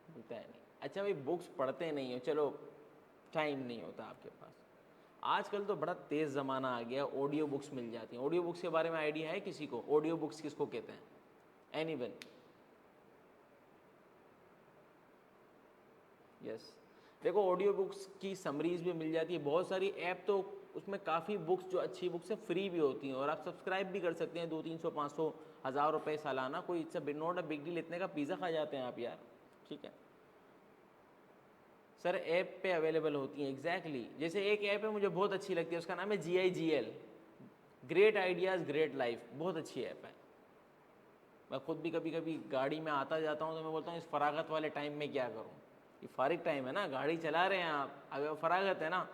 बोलता है नहीं। अच्छा भाई बुक्स पढ़ते नहीं हो, चलो टाइम नहीं होता आपके पास। आजकल तो बड़ा तेज़ ज़माना आ गया, ऑडियो बुक्स मिल जाती हैं। ऑडियो बुक्स के बारे में आइडिया है किसी को? ऑडियो बुक्स किसको कहते हैं? एनीवन? यस। देखो ऑडियो बुक्स की समरीज भी मिल जाती है, बहुत सारी ऐप तो उसमें काफ़ी बुक्स जो अच्छी बुक्स हैं फ्री भी होती हैं और आप सब्सक्राइब भी कर सकते हैं, 200-300-500 हज़ार रुपये सालाना, कोई it's not a big deal. इतने का पिज़्ज़ा खा जाते हैं आप यार, ठीक है। सर ऐप पे अवेलेबल होती हैं, एग्जैक्टली। जैसे एक ऐप है मुझे बहुत अच्छी लगती है, उसका नाम है GIGL, great ideas great life, बहुत अच्छी ऐप है। मैं खुद भी कभी कभी गाड़ी में आता जाता हूँ तो मैं बोलता हूँ इस फरागत वाले टाइम में क्या करूँ। ये फारिग टाइम है ना, गाड़ी चला रहे हैं आप, अगर फरागत है ना,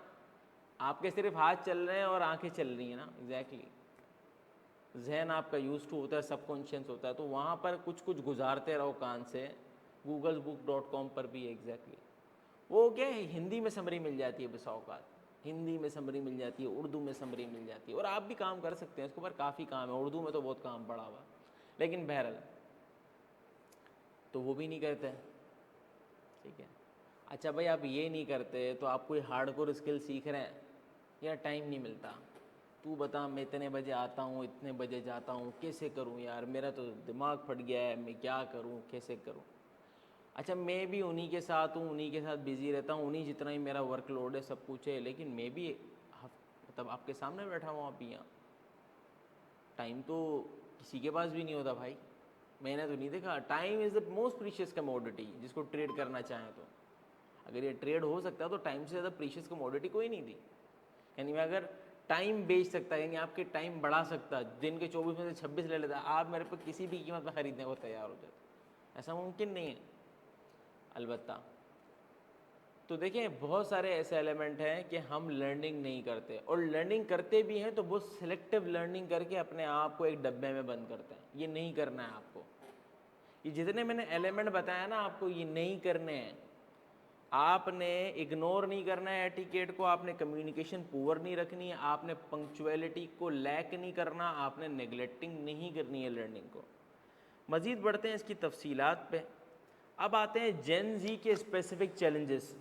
आपके सिर्फ हाथ चल रहे हैं और आंखें चल रही हैं ना, एग्जैक्टली। जहन आपका यूज टू होता है, सबकॉन्शियस होता है, तो वहाँ पर कुछ कुछ गुजारते रहो कान से। googlesbook.com पर भी एग्जैक्टली वो क्या है, हिंदी में समरी मिल जाती है, बसा औकात हिंदी में समरी मिल जाती है, उर्दू में समरी मिल जाती है, और आप भी काम कर सकते हैं इसके ऊपर, काफ़ी काम है। उर्दू में तो बहुत काम पड़ा हुआ, लेकिन बहरहाल तो वो भी नहीं करते, ठीक है। अच्छा भाई आप ये नहीं करते तो आप कोई हार्डकोर स्किल सीख रहे हैं, यार टाइम नहीं मिलता। तू बता मैं इतने बजे आता हूँ, इतने बजे जाता हूँ, कैसे करूँ यार, मेरा तो दिमाग फट गया है, मैं क्या करूँ, कैसे करूँ। अच्छा मैं भी उन्हीं के साथ हूँ, उन्हीं के साथ बिज़ी रहता हूँ, उन्हीं जितना ही मेरा वर्कलोड है, सब कुछ है, लेकिन मैं भी मतलब आपके सामने बैठा हुआ अभी यहाँ, टाइम तो किसी के पास भी नहीं होता भाई। मैंने तो नहीं देखा, time is the most precious commodity, जिसको ट्रेड करना चाहें तो। अगर ये ट्रेड हो सकता है तो टाइम से ज़्यादा प्रीशियस कमोडिटी कोई नहीं थी। यानी मैं अगर टाइम बेच सकता है, यानी आपके टाइम बढ़ा सकता, दिन के 24 में से 26 ले लेता, आप मेरे पर किसी भी कीमत पर ख़रीदने को तैयार हो जाते, ऐसा मुमकिन नहीं है अलबत्ता। तो देखें बहुत सारे ऐसे एलिमेंट हैं कि हम लर्निंग नहीं करते, और लर्निंग करते भी हैं तो बहुत सिलेक्टिव लर्निंग करके अपने आप को एक डब्बे में बंद करते हैं। ये नहीं करना है आपको, ये जितने मैंने एलिमेंट बताया ना आपको, ये नहीं करने हैं। आपने इग्नोर नहीं करना है एटिकेट को, आपने कम्युनिकेशन पुअर नहीं रखनी है, आपने पंक्चुअलिटी को लैक नहीं करना, आपने नेगलेक्टिंग नहीं करनी है लर्निंग को। मज़ीद बढ़ते हैं इसकी तफसीलात पे। अब आते हैं जेन जी के स्पेसिफिक चैलेंजेस।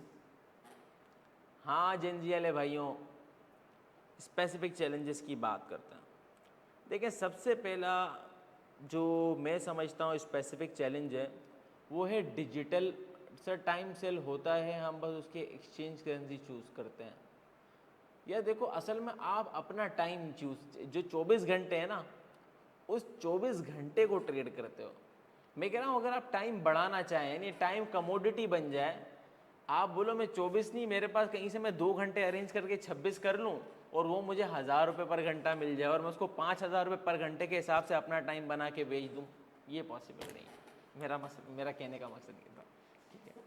हाँ जेन जी वाले भाइयों, स्पेसिफिक चैलेंजेस की बात करते हैं। देखिए सबसे पहला जो मैं समझता हूँ स्पेसिफिक चैलेंज है, वो है डिजिटल। सर टाइम सेल होता है, हम बस उसके एक्सचेंज करेंसी चूज़ करते हैं। या देखो असल में आप अपना टाइम चूज, जो 24 घंटे है ना, उस 24 घंटे को ट्रेड करते हो। मैं कह रहा हूँ अगर आप टाइम बढ़ाना चाहें, यानी टाइम कमोडिटी बन जाए, आप बोलो मैं 24 नहीं, मेरे पास कहीं से मैं 2 घंटे अरेंज करके 26 कर लूँ और वो मुझे 1000 रुपये पर घंटा मिल जाए और मैं उसको 5000 रुपये पर घंटे के हिसाब से अपना टाइम बना के बेच दूँ, ये पॉसिबल नहीं है। मेरा कहने का मकसद ये था, ठीक है।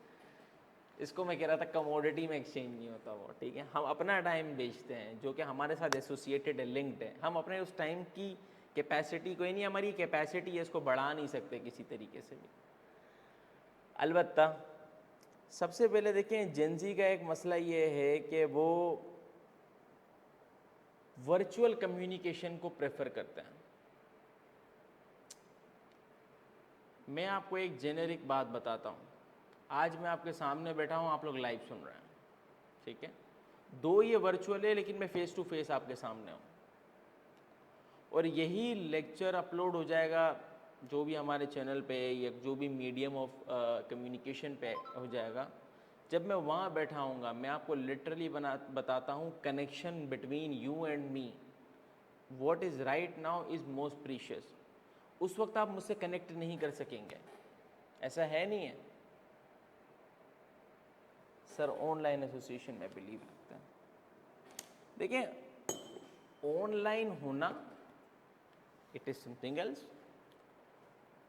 इसको मैं कह रहा था कमोडिटी में एक्सचेंज नहीं होता वो, ठीक है। हम अपना टाइम बेचते हैं जो कि हमारे साथ एसोसिएटेड है, लिंक्ड है। हम अपने उस टाइम की कैपेसिटी, कोई नहीं हमारी कैपेसिटी है, इसको बढ़ा नहीं सकते किसी तरीके से भी। अलबत्ता सबसे पहले देखें, जेनजी का एक मसला ये है कि वो वर्चुअल कम्युनिकेशन को प्रेफर करते हैं। मैं आपको एक जेनेरिक बात बताता हूँ। आज मैं आपके सामने बैठा हूँ, आप लोग लाइव सुन रहे हैं, ठीक है। दो ये वर्चुअल है, लेकिन मैं फेस टू फेस आपके सामने हूँ। और यही लेक्चर अपलोड हो जाएगा जो भी हमारे चैनल पे या जो भी मीडियम ऑफ कम्युनिकेशन पे हो जाएगा। जब मैं वहाँ बैठा हूँगा, मैं आपको लिटरली बताता हूँ, connection between you and me, what is right now is most precious. उस वक्त आप मुझसे कनेक्ट नहीं कर सकेंगे, ऐसा है नहीं है सर। ऑनलाइन एसोसिएशन में बिलीव रखते हैं। देखिए, ऑनलाइन होना इट इज़ समथिंग एल्स,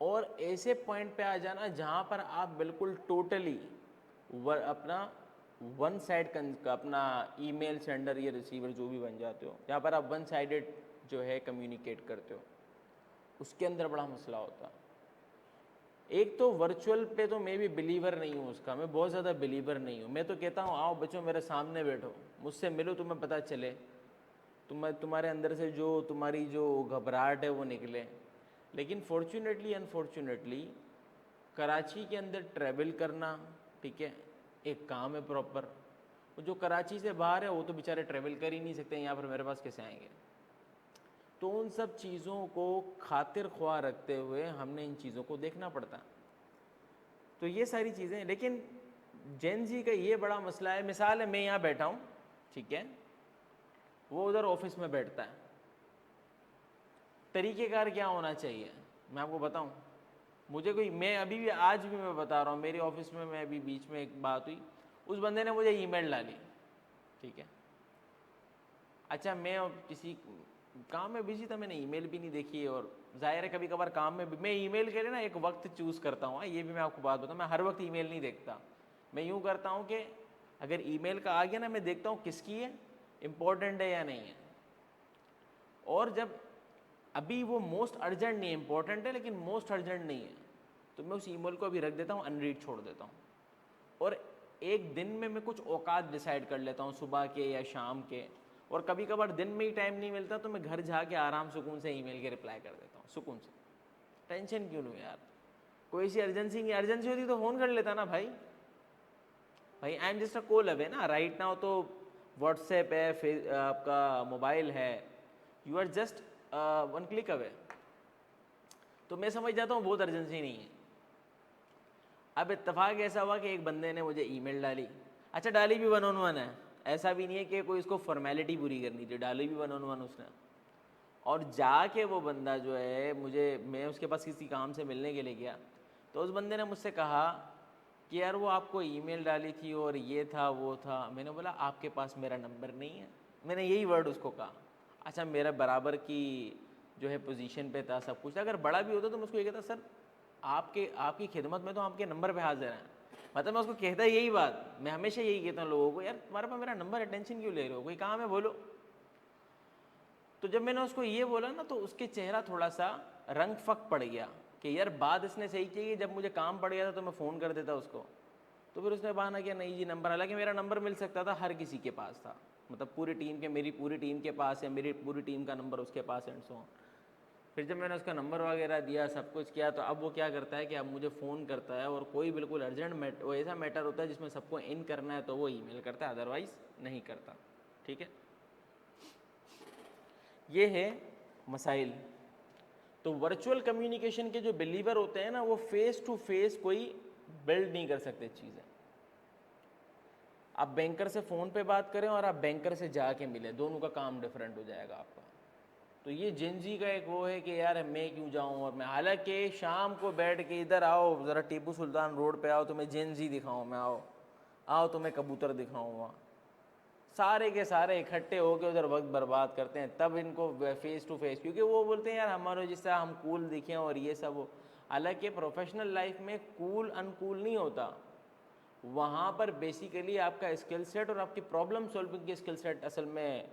और ऐसे पॉइंट पे आ जाना जहाँ पर आप बिल्कुल टोटली अपना वन साइड का अपना ईमेल सेंडर या रिसीवर जो भी बन जाते हो, जहाँ पर आप वन साइडेड जो है कम्युनिकेट करते हो, उसके अंदर बड़ा मसला होता है। एक तो वर्चुअल पे तो मैं भी बिलीवर नहीं हूँ उसका, मैं बहुत ज़्यादा बिलीवर नहीं हूँ। मैं तो कहता हूँ आओ बच्चों मेरे सामने बैठो, मुझसे मिलो, तुम्हें पता चले, तुम्हारे अंदर से जो तुम्हारी जो घबराहट है वो निकले। लेकिन फॉर्चुनेटली अनफॉर्चुनेटली कराची के अंदर ट्रैवल करना, ठीक है, एक काम है प्रॉपर। जो कराची से बाहर है वो तो बेचारे ट्रैवल कर ही नहीं सकते, यहाँ पर मेरे पास कैसे आएंगे। तो उन सब चीज़ों को खातिर ख्वाह रखते हुए हमने इन चीज़ों को देखना पड़ता। तो ये सारी चीज़ें, लेकिन जेन जी का ये बड़ा मसला है। मिसाल है, मैं यहाँ बैठा हूँ, ठीक है, वो उधर ऑफिस में बैठता है। तरीक़ेकार क्या होना चाहिए मैं आपको बताऊँ। मुझे कोई, मैं अभी भी, आज भी मैं बता रहा हूँ, मेरे ऑफिस में मैं अभी बीच में एक बात हुई, उस बंदे ने मुझे ईमेल डाली, ठीक है। अच्छा, मैं किसी काम में बिजी था, मैंने ईमेल भी नहीं देखी, और जाहिर है कभी कभार काम में भी मैं ईमेल के लिए ना एक वक्त चूज़ करता हूँ। ये भी मैं आपको बात बताऊँ, मैं हर वक्त ईमेल नहीं देखता। मैं यूँ करता हूँ कि अगर ईमेल का आ गया ना, मैं देखता हूँ किसकी है, इम्पोर्टेंट है या नहीं है। और जब अभी वो मोस्ट अर्जेंट नहीं है, इम्पोर्टेंट है लेकिन मोस्ट अर्जेंट नहीं है, तो मैं उस ईमेल को अभी रख देता हूँ, अनरीड छोड़ देता हूँ। और एक दिन में मैं कुछ औकात डिसाइड कर लेता हूँ, सुबह के या शाम के। और कभी कभार दिन में ही टाइम नहीं मिलता तो मैं घर जाके आराम सुकून से ईमेल के रिप्लाई कर देता हूँ, सुकून से। टेंशन क्यों लूँ यार, कोई सी अर्जेंसी नहीं, अर्जेंसी होती तो फ़ोन कर लेता ना भाई। I am just a call away ना, राइट नाउ तो व्हाट्सएप है, आपका मोबाइल है, you are just one click away. तो मैं समझ जाता हूँ बहुत अर्जेंसी नहीं है। अब इत्तेफाक ऐसा हुआ कि एक बंदे ने मुझे ईमेल डाली। अच्छा, डाली भी 1-on-1 है, ऐसा भी नहीं है कि कोई उसको फॉर्मेलिटी पूरी करनी थी, डाली भी 1-on-1 उसने। और जाके वो बंदा जो है, मैं उसके पास किसी काम से मिलने के लिए गया, तो उस बंदे ने मुझसे कहा कि यार वो आपको ईमेल डाली थी और ये था वो था। मैंने बोला आपके पास मेरा नंबर नहीं है, मैंने यही वर्ड उसको कहा। अच्छा, मेरा बराबर की जो है पोजीशन पे था, सब कुछ। अगर बड़ा भी होता तो मैं उसको ये कहता, सर आपकी खिदमत में तो आपके नंबर पे हाजिर हैं। मतलब मैं उसको कहता यही बात, मैं हमेशा यही कहता हूँ लोगों को, यार तुम्हारे पास मेरा नंबर है, टेंशन क्यों ले रहे हो, कोई काम है बोलो। तो जब मैंने उसको ये बोला ना, तो उसके चेहरा थोड़ा सा रंग फक पड़ गया कि यार बात इसने सही की कि जब मुझे काम पड़ गया था तो मैं फ़ोन कर देता उसको। तो फिर उसने बहाना किया नहीं जी नंबर, हालांकि मेरा नंबर मिल सकता था, हर किसी के पास था, मतलब पूरी टीम के, मेरी पूरी टीम के पास है, मेरी पूरी टीम का नंबर उसके पास एंड सो ऑन। फिर जब मैंने उसका नंबर वगैरह दिया, सब कुछ किया, तो अब वो क्या करता है कि अब मुझे फ़ोन करता है, और कोई बिल्कुल अर्जेंट वो ऐसा मैटर होता है जिसमें सबको इन करना है तो वो ईमेल करता है, अदरवाइज़ नहीं करता, ठीक है। ये है मसाइल। तो वर्चुअल कम्युनिकेशन के जो बिलीवर होते हैं ना, वो फेस टू फेस कोई बिल्ड नहीं कर सकते चीज़ें। आप बैंकर से फ़ोन पे बात करें और आप बैंकर से जाके मिले, दोनों का काम डिफरेंट हो जाएगा आपका। तो ये जेंजी का एक वो है कि यार मैं क्यों जाऊं, और मैं हालांकि शाम को बैठ के इधर आओ ज़रा टीपू सुल्तान रोड पे आओ तो मैं जेंजी दिखाऊं, मैं आओ आओ तो मैं कबूतर दिखाऊं, वहाँ सारे के सारे इकट्ठे होकर उधर वक्त बर्बाद करते हैं, तब इनको फेस टू फेस, क्योंकि वो बोलते हैं यार हमारे जिससे हम कूल दिखें और ये सब हो। हालांकि प्रोफेशनल लाइफ में कूल अनकूल नहीं होता, वहाँ पर बेसिकली आपका स्किल सेट और आपकी प्रॉब्लम सॉल्विंग के स्किल सेट असल में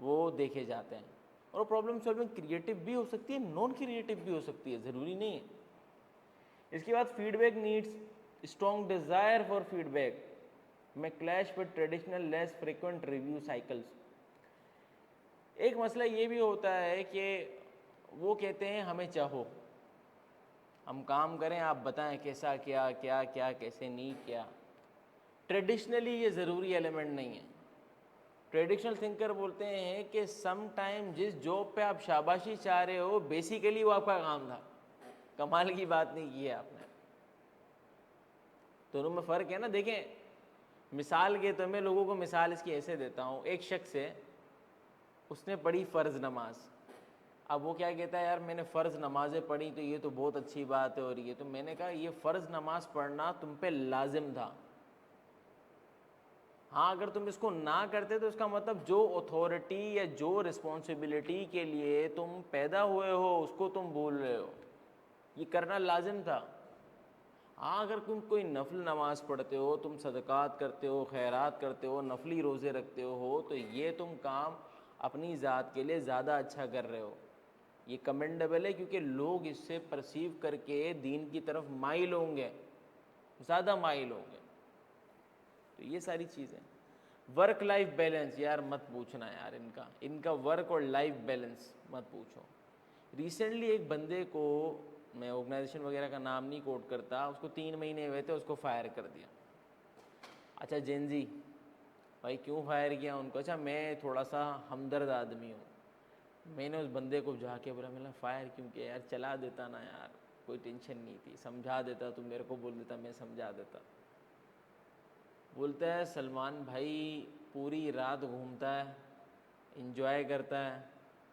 वो देखे जाते हैं। और प्रॉब्लम सॉल्विंग क्रिएटिव भी हो सकती है, नॉन क्रिएटिव भी हो सकती है, ज़रूरी नहीं है। इसके बाद feedback needs strong desire for feedback में clash with traditional less frequent review cycles. एक मसला ये भी होता है कि वो कहते हैं हमें चाहो, हम काम करें, आप बताएं कैसा क्या क्या क्या कैसे नहीं किया। ट्रेडिशनली ये ज़रूरी एलिमेंट नहीं है। ट्रेडिशनल थिंकर बोलते हैं कि सम टाइम जिस जॉब पे आप शाबाशी चाह रहे हो बेसिकली वो आपका काम था, कमाल की बात नहीं की है आपने। दोनों में फ़र्क है ना। देखें, मिसाल के तो मैं लोगों को मिसाल इसकी ऐसे देता हूँ, एक शख्स है, उसने पढ़ी फ़र्ज़ नमाज। अब वो क्या कहता है, यार मैंने फ़र्ज़ नमाज़ें पढ़ी तो ये तो बहुत अच्छी बात है, और ये तो मैंने कहा ये फ़र्ज़ नमाज पढ़ना तुम पे लाजिम था। हाँ, अगर तुम इसको ना करते तो इसका मतलब जो अथॉरिटी या जो रिस्पॉन्सिबिलिटी के लिए तुम पैदा हुए हो उसको तुम भूल रहे हो, ये करना लाजिम था। हाँ, अगर तुम कोई नफल नमाज पढ़ते हो, तुम सदक़ात करते हो, खैरात करते हो, नफली रोज़े रखते हो, तो ये तुम काम अपनी ज़ात के लिए ज़्यादा अच्छा कर रहे हो, ये कमेंडेबल है, क्योंकि लोग इससे परसीव करके दीन की तरफ माइल होंगे, ज़्यादा माइल होंगे। तो ये सारी चीज़ें। वर्क लाइफ बैलेंस, यार मत पूछना यार, इनका वर्क और लाइफ बैलेंस मत पूछो। रिसेंटली एक बंदे को, मैं ऑर्गेनाइजेशन वगैरह का नाम नहीं कोट करता, उसको 3 महीने हुए थे, उसको फायर कर दिया। अच्छा जेनजी भाई क्यों फायर किया उनको? अच्छा मैं थोड़ा सा हमदर्द आदमी हूँ, मैंने उस बंदे को जाके बोला, मैंने फायर क्यों किया यार, चला देता ना यार, कोई टेंशन नहीं थी, समझा देता, तुम मेरे को बोल देता, मैं समझा देता। बोलता है सलमान भाई पूरी रात घूमता है, इंजॉय करता है,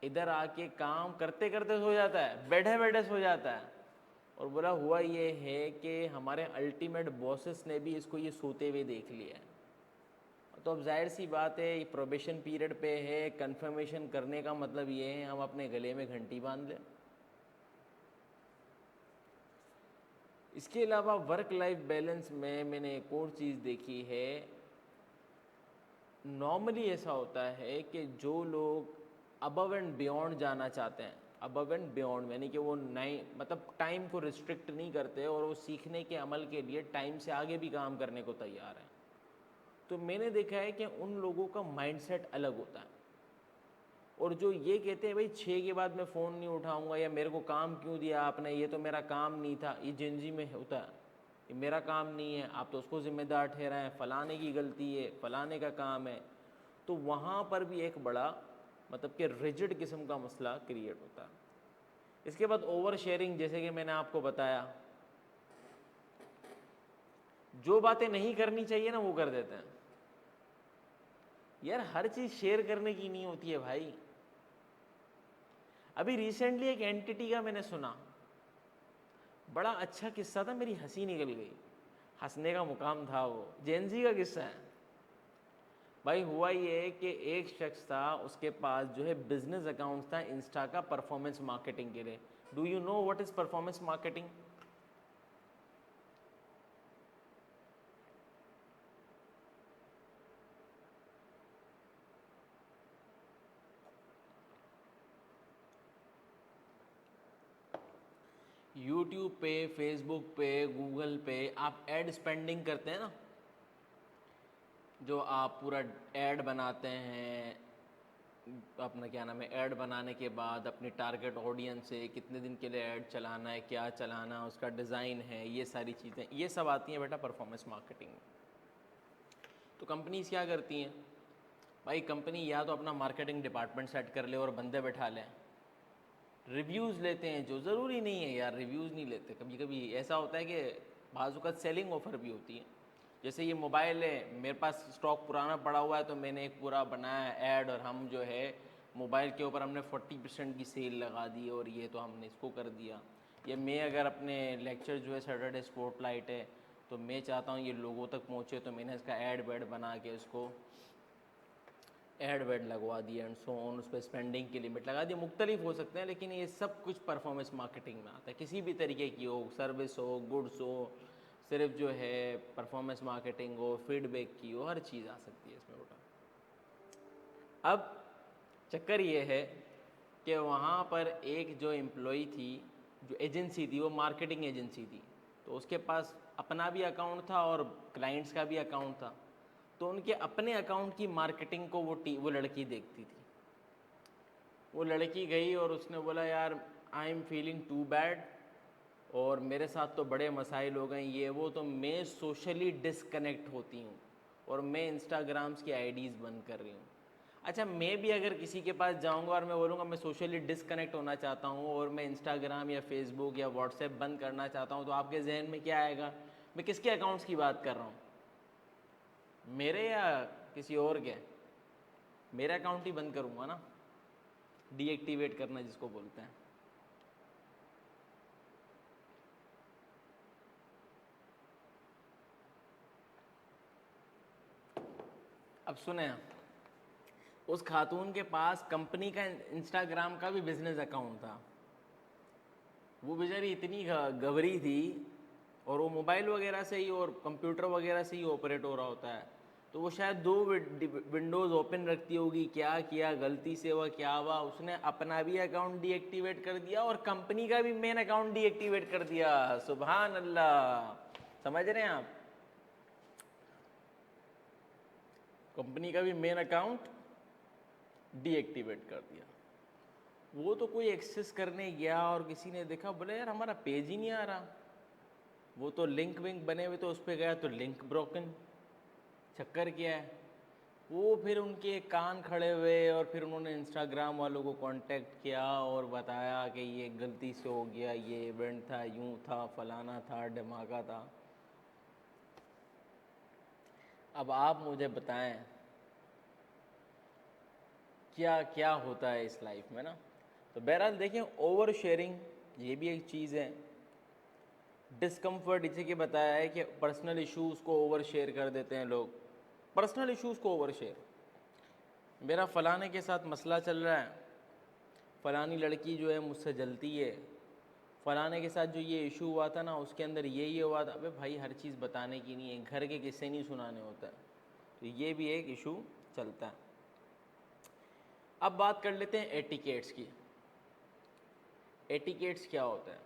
इधर आके काम करते करते सो जाता है, बैठे बैठे सो जाता है। और बोला हुआ ये है कि हमारे अल्टीमेट बॉसेस ने भी इसको ये सोते हुए देख लिया है। तो अब जाहिर सी बात है, ये प्रोबेशन पीरियड पे है, कंफर्मेशन करने का मतलब ये है हम अपने गले में घंटी बांध लें। इसके अलावा वर्क लाइफ बैलेंस में मैंने एक और चीज़ देखी है, नॉर्मली ऐसा होता है कि जो लोग अबव एंड बियॉन्ड जाना चाहते हैं, अबव एंड बियॉन्ड यानी कि वो नई मतलब टाइम को रिस्ट्रिक्ट नहीं करते और वो सीखने के अमल के लिए टाइम से आगे भी काम करने को तैयार हैं, तो मैंने देखा है कि उन लोगों का माइंडसेट अलग होता है। और जो ये कहते हैं भाई 6 के बाद मैं फ़ोन नहीं उठाऊंगा, या मेरे को काम क्यों दिया आपने, ये तो मेरा काम नहीं था, ये जेनजी में होता है, ये मेरा काम नहीं है, आप तो उसको ज़िम्मेदार ठहराएं, फ़लाने की गलती है, फ़लाने का काम है। तो वहाँ पर भी एक बड़ा मतलब कि रिजिड किस्म का मसला क्रिएट होता है। इसके बाद ओवर शेयरिंग, जैसे कि मैंने आपको बताया, जो बातें नहीं करनी चाहिए ना वो कर देते हैं। यार हर चीज़ शेयर करने की नहीं होती है भाई। अभी रिसेंटली एक एंटिटी का मैंने सुना, बड़ा अच्छा किस्सा था, मेरी हंसी निकल गई, हंसने का मुकाम था वो, जेनजी का किस्सा है भाई। हुआ ये कि एक शख्स था, उसके पास जो है बिजनेस अकाउंट था इंस्टा का परफॉर्मेंस मार्केटिंग के लिए। Do you know what is performance marketing? YouTube पे, फेसबुक पे, गूगल पे आप एड स्पेंडिंग करते हैं ना, जो आप पूरा एड बनाते हैं, अपना क्या नाम है, ऐड बनाने के बाद अपनी टारगेट ऑडियंस से कितने दिन के लिए ऐड चलाना है, क्या चलाना है, उसका डिज़ाइन है, ये सारी चीज़ें, ये सब आती हैं बेटा परफॉर्मेंस मार्केटिंग में। तो कंपनीज क्या करती हैं भाई, कंपनी या तो अपना मार्केटिंग डिपार्टमेंट सेट कर ले और बंदे बैठा लें, रिव्यूज़ लेते हैं, जो ज़रूरी नहीं है यार रिव्यूज़ नहीं लेते। कभी कभी ऐसा होता है कि बाज़ सेलिंग ऑफ़र भी होती है, जैसे ये मोबाइल है, मेरे पास स्टॉक पुराना पड़ा हुआ है तो मैंने एक पूरा बनाया ऐड, और हम जो है मोबाइल के ऊपर हमने 40% की सेल लगा दी और ये तो हमने इसको कर दिया। या मैं अगर अपने लेक्चर जो है सैटरडे स्पॉटलाइट है तो मैं चाहता हूँ ये लोगों तक पहुँचे, तो मैंने इसका ऐड वेड बना के उसको ऐड वेड लगवा दिया एंड सो ऑन, उस पर स्पेंडिंग की लिमिट लगा दी। मुख्तलिफ हो सकते हैं, लेकिन ये सब कुछ परफॉर्मेंस मार्केटिंग में आता है। किसी भी तरीके की हो, सर्विस हो, गुड्स हो, सिर्फ जो है परफॉर्मेंस मार्केटिंग हो, फीडबैक की हो, हर चीज़ आ सकती है इसमें बेटा। अब चक्कर ये है कि वहाँ पर एक जो एम्प्लॉई थी, जो एजेंसी थी, वो मार्केटिंग एजेंसी थी, तो उसके पास अपना भी अकाउंट था और क्लाइंट्स का भी अकाउंट था। तो उनके अपने अकाउंट की मार्केटिंग को वो लड़की देखती थी। वो लड़की गई और उसने बोला यार I am feeling too bad और मेरे साथ तो बड़े मसाइल हो गए ये वो, तो मैं सोशली डिसकनेक्ट होती हूँ और मैं इंस्टाग्राम्स की आईडीज़ बंद कर रही हूँ। अच्छा, मैं भी अगर किसी के पास जाऊँगा और मैं बोलूँगा मैं सोशली डिसकनेक्ट होना चाहता हूँ और मैं इंस्टाग्राम या फेसबुक या व्हाट्सएप बंद करना चाहता हूँ, तो आपके जहन में क्या आएगा? मैं किसके अकाउंट्स की बात कर रहा हूँ, मेरे या किसी और के? मेरा अकाउंट ही बंद करूँगा ना, डीएक्टिवेट करना जिसको बोलते हैं। अब सुने, उस खातून के पास कंपनी का इंस्टाग्राम का भी बिजनेस अकाउंट था। वो बेचारी इतनी गवरी थी, और वो मोबाइल वगैरह से ही और कंप्यूटर वगैरह से ही ऑपरेट हो रहा होता है, तो वो शायद दो विंडोज़ ओपन रखती होगी। क्या किया गलती से, वह क्या हुआ, उसने अपना भी अकाउंट डीएक्टिवेट कर दिया और कंपनी का भी मेन अकाउंट डीएक्टिवेट कर दिया। सुभान अल्लाह, समझ रहे हैं आप? कंपनी का भी मेन अकाउंट डीएक्टिवेट कर दिया। वो तो कोई एक्सेस करने गया और किसी ने देखा, बोले यार हमारा पेज ही नहीं आ रहा। वो तो लिंक विंक बने हुए, तो उस पर गया तो लिंक ब्रोकन। चक्कर क्या है, वो फिर उनके कान खड़े हुए और फिर उन्होंने इंस्टाग्राम वालों को कांटेक्ट किया और बताया कि ये गलती से हो गया, ये इवेंट था, यूं था, फलाना था, धमाका था। अब आप मुझे बताएं क्या क्या होता है इस लाइफ में ना। तो बहरहाल देखिए, ओवर शेयरिंग ये भी एक चीज़ है। डिस्कम्फर्ट इसी के बताया है कि पर्सनल इश्यूज़ को ओवर शेयर कर देते हैं लोग। पर्सनल इश्यूज़ को ओवर शेयर, मेरा फ़लाने के साथ मसला चल रहा है, फ़लानी लड़की जो है मुझसे जलती है, फ़लाने के साथ जो ये इशू हुआ था ना उसके अंदर ये हुआ था। अबे भाई, हर चीज़ बताने की नहीं है, घर के किस्से नहीं सुनाने होता है। तो ये भी एक इशू चलता है। अब बात कर लेते हैं एटिकेट्स की। एटिकेट्स क्या होता है?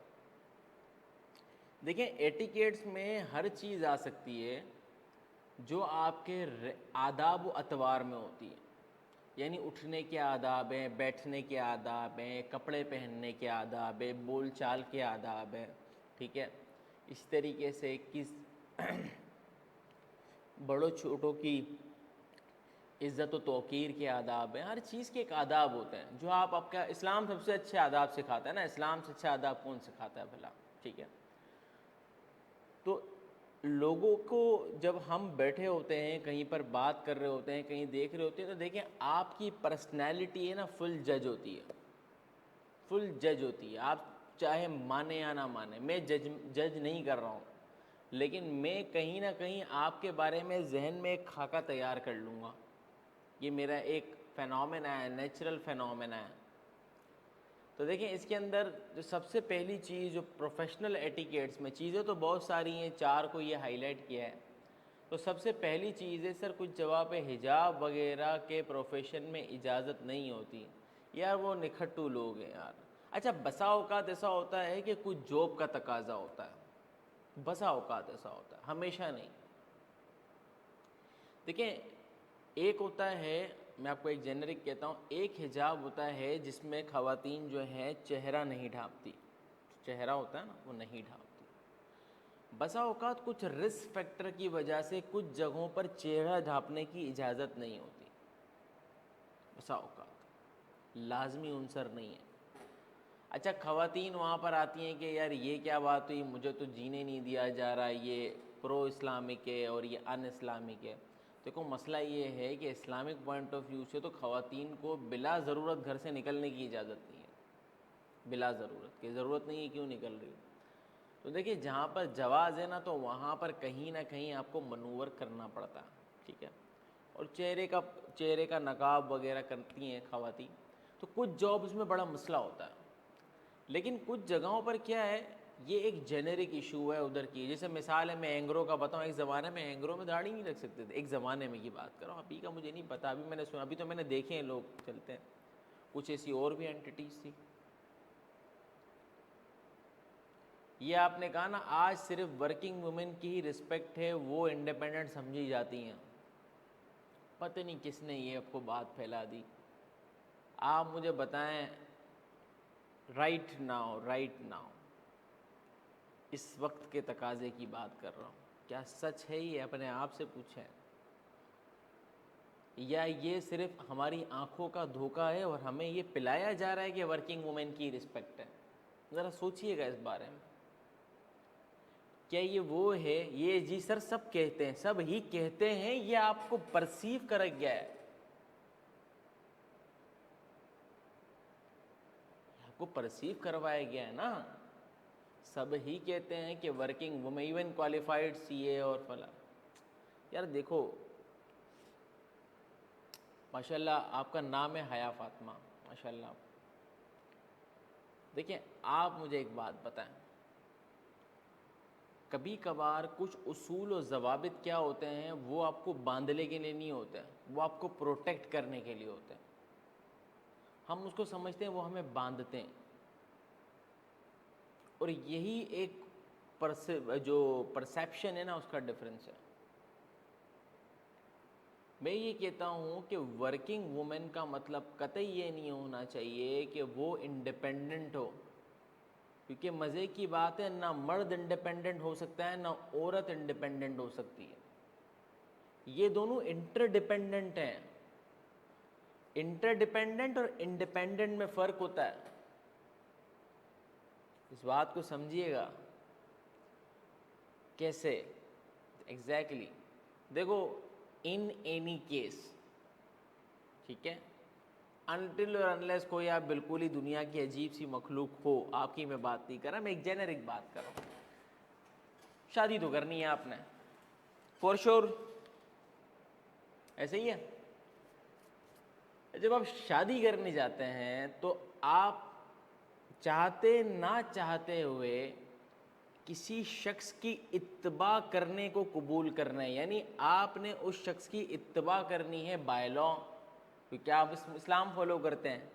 देखिए, एटिकेट्स में हर चीज़ आ सकती है जो आपके आदाब व अतवार में होती है। यानी उठने के आदाब हैं, बैठने के आदाब हैं, कपड़े पहनने के आदाब हैं, बोल चाल के आदाब हैं, ठीक है। इस तरीके से किस बड़ों छोटों की इज़्ज़त व तौक़ीर के आदाब हैं। हर चीज़ के एक आदाब होते हैं जो आपका इस्लाम सबसे अच्छे आदाब सिखाता है ना। इस्लाम से अच्छा आदाब कौन सिखाता है भला, ठीक है। तो लोगों को जब हम बैठे होते हैं, कहीं पर बात कर रहे होते हैं, कहीं देख रहे होते हैं, तो देखें आपकी पर्सनैलिटी है ना, फुल जज होती है, फुल जज होती है। आप चाहे माने या ना माने, मैं जज नहीं कर रहा हूँ, लेकिन मैं कहीं ना कहीं आपके बारे में जहन में एक खाका तैयार कर लूँगा। ये मेरा एक फ़ेनोमेना है, नेचुरल फ़ेनोमेना है। तो देखिए, इसके अंदर जो सबसे पहली चीज़ जो प्रोफेशनल एटिकेट्स में, चीज़ें तो बहुत सारी हैं, चार को ये हाईलाइट किया है। तो सबसे पहली चीज़ है सर, कुछ जवाब हिजाब वगैरह के प्रोफेशन में इजाज़त नहीं होती। यार वो निखट्टू लोग हैं यार। अच्छा, बसा औकात ऐसा होता है कि कुछ जॉब का तकाजा होता है, बसा औकात ऐसा होता है, हमेशा नहीं। देखिए, एक होता है, मैं आपको एक जेनरिक कहता हूँ, एक हिजाब होता है जिसमें ख़वातीन जो है चेहरा नहीं ढांपती, चेहरा होता है ना वो नहीं ढांपती। बसा औकात कुछ रिस्क फैक्टर की वजह से कुछ जगहों पर चेहरा ढांपने की इजाज़त नहीं होती। बसा औकात लाजमी उनसर नहीं है। अच्छा, ख़वातीन वहाँ पर आती हैं कि यार ये क्या बात हुई, मुझे तो जीने नहीं दिया जा रहा, ये प्रो इस्लामिक है और ये अन इस्लामिक है। देखो मसला ये है कि इस्लामिक पॉइंट ऑफ व्यू से तो ख़वातीन को बिला ज़रूरत घर से निकलने की इजाज़त नहीं है, बिला ज़रूरत की ज़रूरत नहीं है, क्यों निकल रही हो। तो देखिए जहाँ पर जवाज़ है ना, तो वहाँ पर कहीं ना कहीं आपको मनूवर करना पड़ता है, ठीक है। और चेहरे का नकाब वगैरह करती हैं ख़वातीन, तो कुछ जॉब्स में बड़ा मसला होता है। लेकिन कुछ जगहों पर क्या है, ये एक जेनेरिक इशू है उधर की। जैसे मिसाल है, मैं एंग्रो का बताऊँ, एक ज़माने में एंग्रो में दाढ़ी नहीं रख सकते थे, एक ज़माने में की बात करो, अभी का मुझे नहीं पता, अभी मैंने सुना, अभी तो मैंने देखे हैं लोग चलते हैं। कुछ ऐसी और भी एंटिटीज़ थी। ये आपने कहा ना, आज सिर्फ वर्किंग वुमेन की ही रिस्पेक्ट है, वो इंडिपेंडेंट समझी जाती हैं। पता नहीं किसने ये आपको बात फैला दी। आप मुझे बताएं, राइट नाउ इस वक्त के तकाजे की बात कर रहा हूँ, क्या सच है ये? अपने आप से पूछें, या ये सिर्फ हमारी आंखों का धोखा है और हमें ये पिलाया जा रहा है कि वर्किंग वुमेन की रिस्पेक्ट है? ज़रा सोचिएगा इस बारे में। क्या ये वो है? ये जी सर सब कहते हैं, सब ही कहते हैं, ये आपको परसीव कर गया है, आपको परसीव करवाया गया है ना। सब ही कहते हैं कि working women, even qualified CA और फला। यार देखो, माशाल्लाह आपका नाम है हया फातिमा, माशाल्लाह। देखिए आप मुझे एक बात बताएं, कभी कभार कुछ उसूल और ज़वाबित क्या होते हैं, वो आपको बांधने के लिए नहीं होते हैं, वो आपको प्रोटेक्ट करने के लिए होते हैं। हम उसको समझते हैं वो हमें बांधते हैं, और यही एक जो परसेप्शन है ना, उसका डिफरेंस है। मैं ये कहता हूँ कि वर्किंग वुमेन का मतलब कतई ये नहीं होना चाहिए कि वो इंडिपेंडेंट हो, क्योंकि मज़े की बात है, ना मर्द इंडिपेंडेंट हो सकता है, ना औरत इंडिपेंडेंट हो सकती है। ये दोनों इंटरडिपेंडेंट हैं। इंटरडिपेंडेंट और इंडिपेंडेंट में फ़र्क होता है, इस बात को समझिएगा। कैसे? एग्जैक्टली देखो, इन एनी केस, ठीक है, अनटिल और अनलेस कोई आप बिल्कुल ही दुनिया की अजीब सी मखलूक हो, आपकी मैं बात नहीं कर रहा, मैं एक जेनेरिक बात कर रहा हूँ। शादी तो करनी है आपने, फॉर श्योर, ऐसे ही है। जब आप शादी करने जाते हैं तो आप चाहते ना चाहते हुए किसी शख्स की इत्तबा करने को कबूल करना है, यानी आपने उस शख्स की इत्तबा करनी है बाय लॉ, क्योंकि आप इस्लाम फॉलो करते हैं,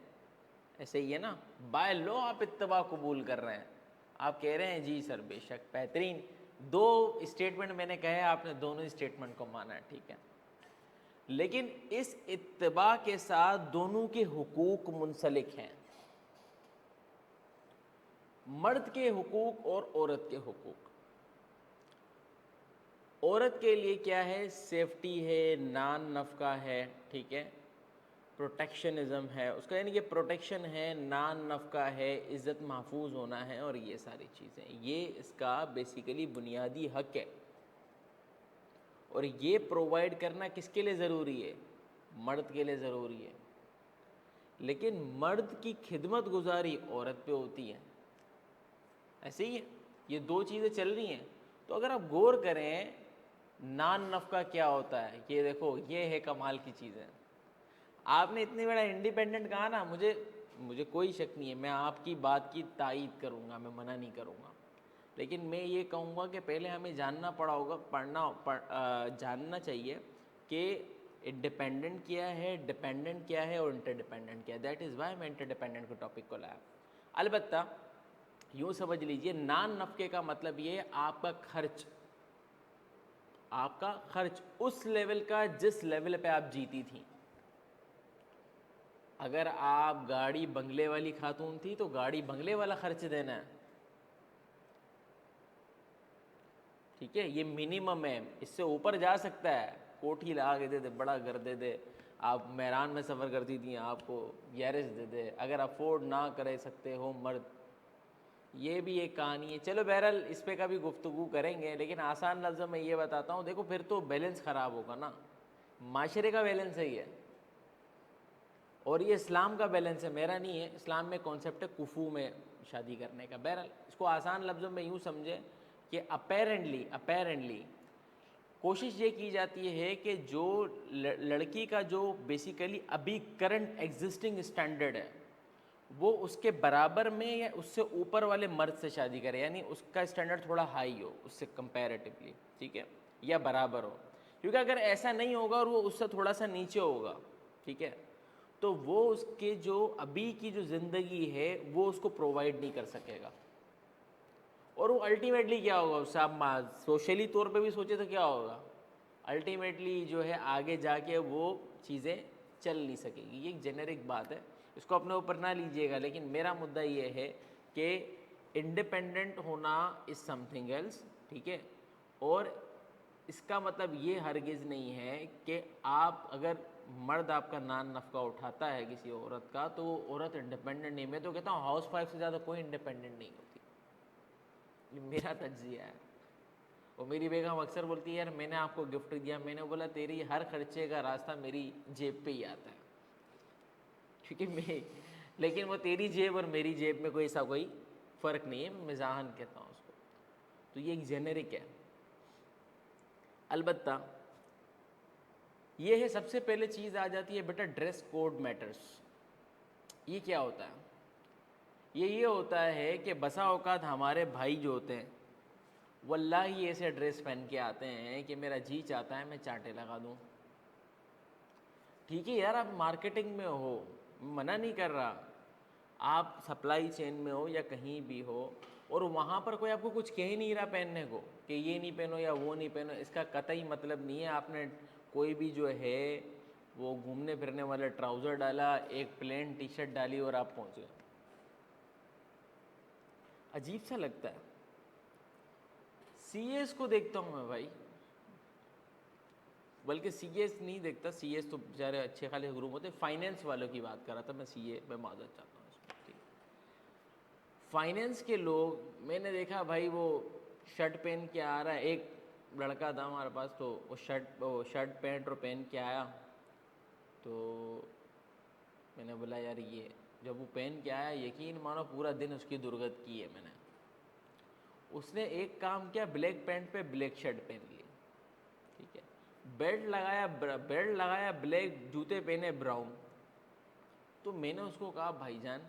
ऐसे ही है ना। बाय लॉ आप इत्तबा कबूल कर रहे हैं, आप कह रहे हैं जी सर बेशक बेहतरीन। दो स्टेटमेंट मैंने कहे, आपने दोनों स्टेटमेंट को माना है, ठीक है। लेकिन इस इत्तबा के साथ दोनों के हुकूक मुंसलिक हैं, मर्द के हुकूक और औरत के हुकूक। औरत के लिए क्या है? सेफ्टी है, नान नफका है, ठीक है, प्रोटेक्शनिज्म है उसका, यानी कि प्रोटेक्शन है, नान नफका है, इज़्ज़त महफूज होना है, और ये सारी चीज़ें, ये इसका बेसिकली बुनियादी हक है। और ये प्रोवाइड करना किसके लिए ज़रूरी है? मर्द के लिए ज़रूरी है। लेकिन मर्द की खिदमत गुजारी औरत पे होती है, ऐसे ही है, ये दो चीज़ें चल रही हैं। तो अगर आप गौर करें, नान नफका क्या होता है, ये देखो, ये है कमाल की चीज़ें। आपने इतनी बड़ा इंडिपेंडेंट कहा ना, मुझे कोई शक नहीं है, मैं आपकी बात की तायीद करूँगा, मैं मना नहीं करूँगा। लेकिन मैं ये कहूँगा कि पहले हमें जानना जानना चाहिए कि इंडिपेंडेंट क्या है, डिपेंडेंट क्या है और इंटरडिपेंडेंट क्या है। दैट इज़ वाई मैं इंटरडिपेंडेंट के टॉपिक को लाया। अलबत्ता यूँ समझ लीजिए, नान नफ़के का मतलब ये है आपका खर्च उस लेवल का जिस लेवल पे आप जीती थी। अगर आप गाड़ी बंगले वाली खातून थी तो गाड़ी बंगले वाला खर्च देना है, ठीक है, ये मिनिमम है। इससे ऊपर जा सकता है, कोठी लगा के दे दे, बड़ा घर दे दे, आप मैरान में सफ़र करती थी, आपको गैरेज दे दे, अगर अफोर्ड ना कर सकते हो मर्द, ये भी एक कहानी है। चलो बहरहाल इस पे का भी गुफ्तगू करेंगे, लेकिन आसान लफ्ज़ों में ये बताता हूँ, देखो फिर तो बैलेंस ख़राब होगा ना। माशरे का बैलेंस सही है और ये इस्लाम का बैलेंस है, मेरा नहीं है। इस्लाम में कॉन्सेप्ट है कुफू में शादी करने का। बहरहाल इसको आसान लफ्ज़ों में यूँ समझे कि अपेरेंटली कोशिश ये की जाती है कि जो लड़की का जो बेसिकली अभी करंट एग्जिस्टिंग स्टैंडर्ड है वो उसके बराबर में या उससे ऊपर वाले मर्द से शादी करे, यानी उसका स्टैंडर्ड थोड़ा हाई हो उससे कंपैरेटिवली, ठीक है, या बराबर हो। क्योंकि अगर ऐसा नहीं होगा और वो उससे थोड़ा सा नीचे होगा, ठीक है, तो वो उसके जो अभी की जो ज़िंदगी है वो उसको प्रोवाइड नहीं कर सकेगा। और वो अल्टीमेटली क्या होगा, उससे आप सोशली तौर पे भी सोचे तो क्या होगा, अल्टीमेटली जो है आगे जाके वो चीज़ें चल नहीं सकेगी। ये एक जेनेरिक बात है, इसको अपने ऊपर ना लीजिएगा, लेकिन मेरा मुद्दा ये है कि इंडिपेंडेंट होना इज़ समथिंग एल्स, ठीक है। और इसका मतलब ये हरगिज़ नहीं है कि आप अगर मर्द आपका नान नफ़का उठाता है किसी औरत का तो वो औरत इंडिपेंडेंट नहीं। मैं तो कहता हूँ हाउस वाइफ से ज़्यादा कोई इंडिपेंडेंट नहीं होती, ये मेरा तज्जिया है। और मेरी बेगम अक्सर बोलती है यार मैंने आपको गिफ्ट दिया, मैंने बोला तेरी हर खर्चे का रास्ता मेरी जेब पे ही आता है, क्योंकि मैं, लेकिन वो तेरी जेब और मेरी जेब में कोई ऐसा कोई फ़र्क नहीं है, मैं मिजाहन कहता हूँ उसको। तो ये एक जेनेरिक है। अलबत्ता ये है, सबसे पहले चीज़ आ जाती है बेटा ड्रेस कोड मैटर्स। ये क्या होता है, ये होता है कि बसा औकात हमारे भाई जो होते हैं वल्लाही ऐसे ड्रेस पहन के आते हैं कि मेरा जी चाहता है मैं चांटे लगा दूं। ठीक है यार, आप मार्केटिंग में हो, मना नहीं कर रहा, आप सप्लाई चेन में हो या कहीं भी हो और वहाँ पर कोई आपको कुछ कह ही नहीं रहा पहनने को कि ये नहीं पहनो या वो नहीं पहनो, इसका कतई मतलब नहीं है आपने कोई भी जो है वो घूमने फिरने वाला ट्राउज़र डाला, एक प्लेन टी शर्ट डाली और आप पहुँच गए। अजीब सा लगता है। सीएस को देखता हूँ मैं भाई, बल्कि सीएस नहीं देखता, सीएस तो बेचारे अच्छे खाले ग्रुप होते, फाइनेंस वालों की बात कर रहा था मैं, सीए में माजरत चाहता हूँ इसमें, ठीक है। फाइनेंस के लोग मैंने देखा भाई, वो शर्ट पहन के आ रहा है, एक लड़का था हमारे पास, तो वो शर्ट पैंट और पहन के आया, तो मैंने बोला यार ये, जब वो पहन के आया यकीन मानो पूरा दिन उसकी दुर्गत की है मैंने। उसने एक काम किया, ब्लैक पैंट पे ब्लैक शर्ट पहन ली, ठीक है, बेल्ट लगाया ब्लैक, जूते पहने ब्राउन। तो मैंने उसको कहा भाईजान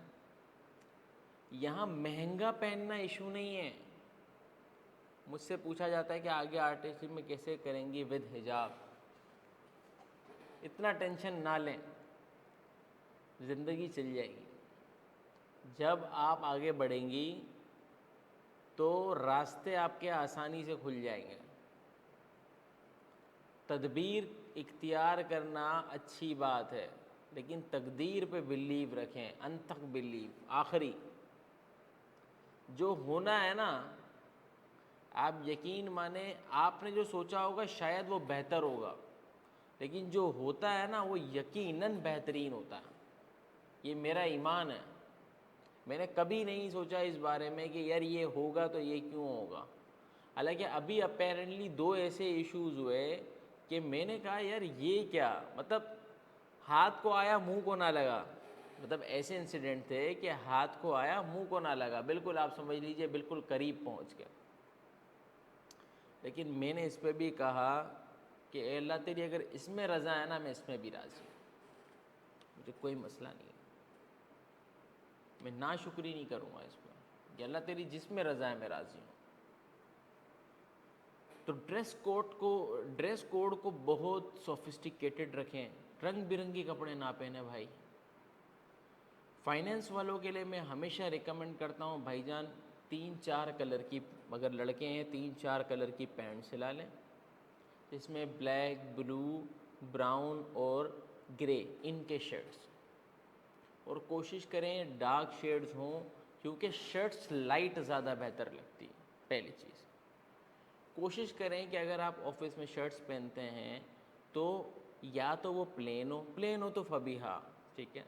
यहाँ महंगा पहनना इशू नहीं है। मुझसे पूछा जाता है कि आगे आर्टिस्ट में कैसे करेंगी विद हिजाब, इतना टेंशन ना लें, ज़िंदगी चल जाएगी। जब आप आगे बढ़ेंगी तो रास्ते आपके आसानी से खुल जाएंगे। तदबीर इख्तियार करना अच्छी बात है, लेकिन तकदीर पे बिलीव रखें, अंत तक बिलीव। आखिरी जो होना है ना, आप यकीन माने आपने जो सोचा होगा शायद वो बेहतर होगा, लेकिन जो होता है ना वो यकीनन बेहतरीन होता है। ये मेरा ईमान है। मैंने कभी नहीं सोचा इस बारे में कि यार ये होगा तो ये क्यों होगा। हालांकि अभी अपेरेंटली 2 ऐसे इश्यूज़ हुए कि मैंने कहा यार ये क्या, मतलब हाथ को आया मुंह को ना लगा, मतलब ऐसे इंसिडेंट थे कि हाथ को आया मुंह को ना लगा, बिल्कुल आप समझ लीजिए बिल्कुल करीब पहुंच गया। लेकिन मैंने इस पर भी कहा कि ए अल्लाह तेरी अगर इसमें रज़ा है ना, मैं इसमें भी राज़ी हूँ, मुझे कोई मसला नहीं है, मैं नाशुक्री नहीं करूँगा इस पर, कि अल्लाह तेरी जिसमें रज़ा है मैं राज़ी हूँ। तो ड्रेस कोड को बहुत सोफिस्टिकेटेड रखें, रंग बिरंगी कपड़े ना पहने भाई। फाइनेंस वालों के लिए मैं हमेशा रिकमेंड करता हूँ भाईजान 3-4 कलर की, अगर लड़के हैं 3-4 कलर की पैंट सिला लें, इसमें ब्लैक, ब्लू, ब्राउन और ग्रे इनके शर्ट्स, और कोशिश करें डार्क शेड्स हों, क्योंकि शर्ट्स लाइट ज़्यादा बेहतर लगती है। पहली चीज़ कोशिश करें कि अगर आप ऑफिस में शर्ट्स पहनते हैं तो या तो वो प्लेन हो तो फबीहा, ठीक है।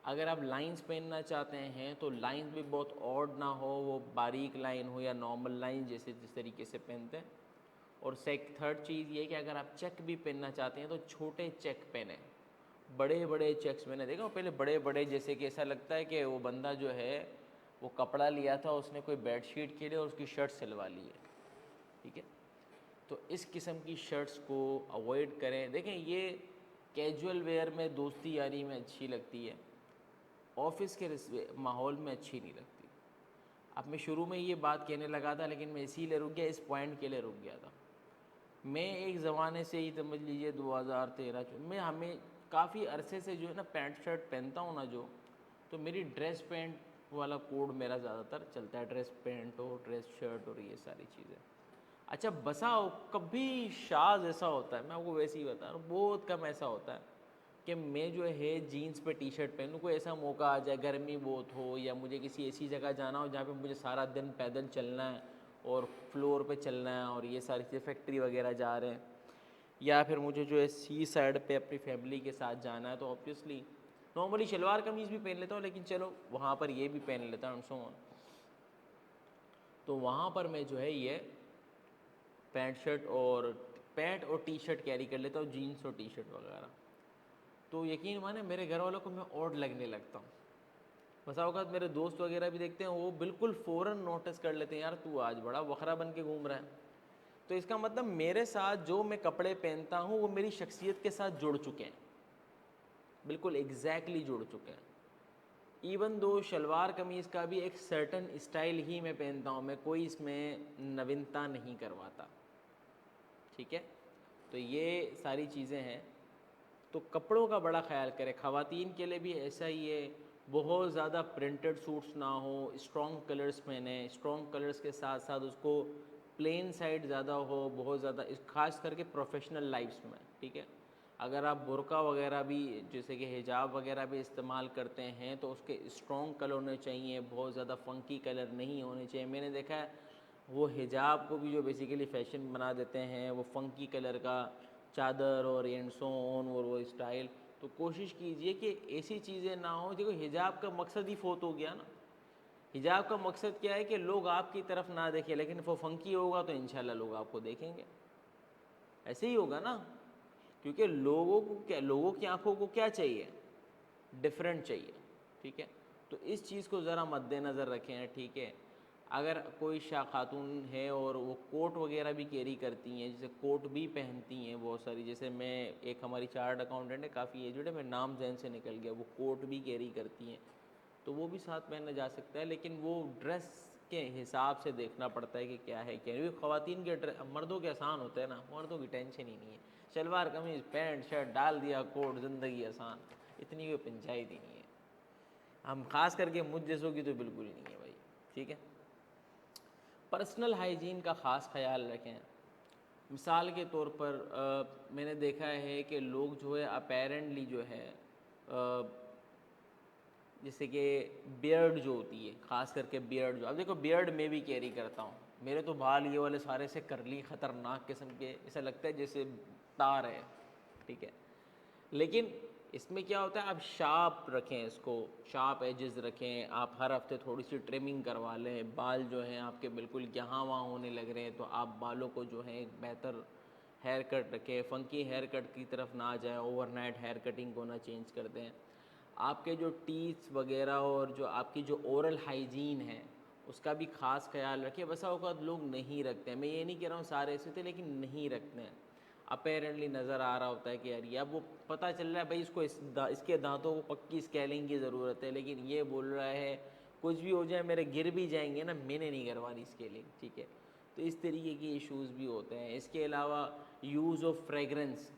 अगर आप लाइंस पहनना चाहते हैं तो लाइंस भी बहुत ऑड ना हो, वो बारीक लाइन हो या नॉर्मल लाइन जैसे जिस तरीके से पहनते हैं, और थर्ड चीज़ ये कि अगर आप चेक भी पहनना चाहते हैं तो छोटे चेक पहने, बड़े बड़े चेक्स मैंने देखा पहले बड़े बड़े, जैसे कि ऐसा लगता है कि वो बंदा जो है वो कपड़ा लिया था उसने कोई बेडशीट के लिए और उसकी शर्ट सिलवा ली है, ठीक है। तो इस किस्म की शर्ट्स को अवॉइड करें। देखें ये कैजुअल वेयर में, दोस्ती यारी में अच्छी लगती है, ऑफिस के माहौल में अच्छी नहीं लगती। अब मैं शुरू में ये बात कहने लगा था लेकिन मैं इसीलिए रुक गया, इस पॉइंट के लिए रुक गया था। मैं एक ज़माने से ही समझ लीजिए 2013 में हमें काफ़ी अरसे से जो है ना पैंट शर्ट पहनता हूँ ना जो, तो मेरी ड्रेस पैंट वाला कोड मेरा ज़्यादातर चलता है, ड्रेस पैंट और ड्रेस शर्ट और ये सारी चीज़ें। अच्छा बसा कभी शाज ऐसा होता है, मैं आपको वैसे ही बता रहा हूँ, बहुत कम ऐसा होता है कि मैं जो है जीन्स पे टी शर्ट पहनूँ। कोई ऐसा मौका आ जाए, गर्मी बहुत हो या मुझे किसी ऐसी जगह जाना हो जहाँ पे मुझे सारा दिन पैदल चलना है और फ्लोर पे चलना है और ये सारी चीज़ें, फैक्ट्री वगैरह जा रहे हैं, या फिर मुझे जो है सी साइड पे अपनी फैमिली के साथ जाना है, तो ऑब्वियसली नॉर्मली शलवार कमीज़ भी पहन लेता हूँ, लेकिन चलो वहाँ पर ये भी पहन लेता हूँ सो ऑन। तो वहाँ पर मैं जो है ये पैंट और टी शर्ट कैरी कर लेता हूँ, जीन्स और टी शर्ट वगैरह। तो यकीन माने मेरे घर वालों को मैं ऑड लगने लगता हूँ। बसा औक़ात मेरे दोस्त वगैरह भी देखते हैं, वो बिल्कुल फ़ौरन नोटिस कर लेते हैं, यार तू आज बड़ा वखरा बन के घूम रहा है। तो इसका मतलब मेरे साथ जो मैं कपड़े पहनता हूँ वो मेरी शख्सियत के साथ जुड़ चुके हैं, बिल्कुल एग्जैक्टली जुड़ चुके हैं। इवन दो शलवार कमीज़ का भी एक सर्टन स्टाइल ही मैं पहनता हूँ, मैं कोई इसमें नवीनता नहीं करवाता, ठीक है। तो ये सारी चीज़ें हैं। तो कपड़ों का बड़ा ख्याल करें, ख़वातीन के लिए भी ऐसा ही है, बहुत ज़्यादा प्रिंटेड सूट्स ना हो, स्ट्रॉन्ग कलर्स पहने, स्ट्रॉन्ग कलर्स के साथ साथ उसको प्लेन साइड ज़्यादा हो, बहुत ज़्यादा ख़ास करके प्रोफेशनल लाइफ्स में, ठीक है। अगर आप बुर्का वगैरह भी जैसे कि हिजाब वगैरह भी इस्तेमाल करते हैं तो उसके स्ट्रॉन्ग कलर होने चाहिए, बहुत ज़्यादा फंकी कलर नहीं होने चाहिए। मैंने देखा है वो हिजाब को भी जो बेसिकली फ़ैशन बना देते हैं, वो फंकी कलर का चादर और एंड सो ऑन और वो स्टाइल। तो कोशिश कीजिए कि ऐसी चीज़ें ना हो। देखो हिजाब का मकसद ही फोत हो गया ना। हिजाब का मकसद क्या है कि लोग आपकी तरफ ना देखें, लेकिन वो फंकी होगा तो इंशाल्लाह लोग आपको देखेंगे। ऐसे ही होगा ना, क्योंकि लोगों को क्या, लोगों की आंखों को क्या चाहिए, डिफरेंट चाहिए, ठीक है। तो इस चीज़ को ज़रा मद्देनज़र रखें, ठीक है। अगर कोई शाह खातून है और वो कोट वगैरह भी कैरी करती हैं, जैसे कोट भी पहनती हैं बहुत सारी, जैसे मैं एक हमारी चार्ट अकाउंटेंट है, काफ़ी एजुड है, मैं नाम जहन से निकल गया, वो कोट भी कैरी करती हैं, तो वो भी साथ पहनना जा सकता है। लेकिन वो ड्रेस के हिसाब से देखना पड़ता है कि क्या है क्या नहीं। ख़वातीन के ड्रेस मर्दों के आसान होते हैं ना, मर्दों की टेंशन ही नहीं है, शलवार कमीज़ पैंट शर्ट डाल दिया, कोट, ज़िंदगी आसान, इतनी कोई पंचायत ही नहीं है। हम खास करके मुझ जैसों की तो बिल्कुल ही नहीं है भाई, ठीक है। पर्सनल हाइजीन का ख़ास ख्याल रखें। मिसाल के तौर पर मैंने देखा है कि लोग जो है अपेरेंटली जो है जैसे कि बियर्ड जो होती है, ख़ास करके बियर्ड जो, अब देखो बियर्ड मैं भी कैरी करता हूँ, मेरे तो बाल ये वाले सारे से करली ख़तरनाक किस्म के, ऐसा लगता है जैसे तार है, ठीक है। लेकिन इसमें क्या होता है, आप शार्प रखें, इसको शार्प एजेस रखें, आप हर हफ्ते थोड़ी सी ट्रिमिंग करवा लें। बाल जो हैं आपके बिल्कुल यहाँ वहाँ होने लग रहे हैं तो आप बालों को जो है एक बेहतर हेयर कट रखें, फंकी हेयर कट की तरफ ना जाए, ओवरनाइट हेयर कटिंग को ना चेंज कर दें। आपके जो टीथ वगैरह और जो आपकी जो ओरल हाइजीन है उसका भी ख़ास ख्याल रखें। बसा औक़ात लोग नहीं रखते हैं, मैं ये नहीं कह रहा हूँ सारे ऐसे थे, लेकिन नहीं रखते हैं। अपेरेंटली नज़र आ रहा होता है कि यार ये, अब वो पता चल रहा है भाई इसको इसके दांतों को पक्की स्केलिंग की ज़रूरत है, लेकिन ये बोल रहा है कुछ भी हो जाए मेरे गिर भी जाएंगे ना, मैंने नहीं करवानी स्केलिंग, ठीक है। तो इस तरीके के इश्यूज़ भी होते हैं। इसके अलावा use of fragrance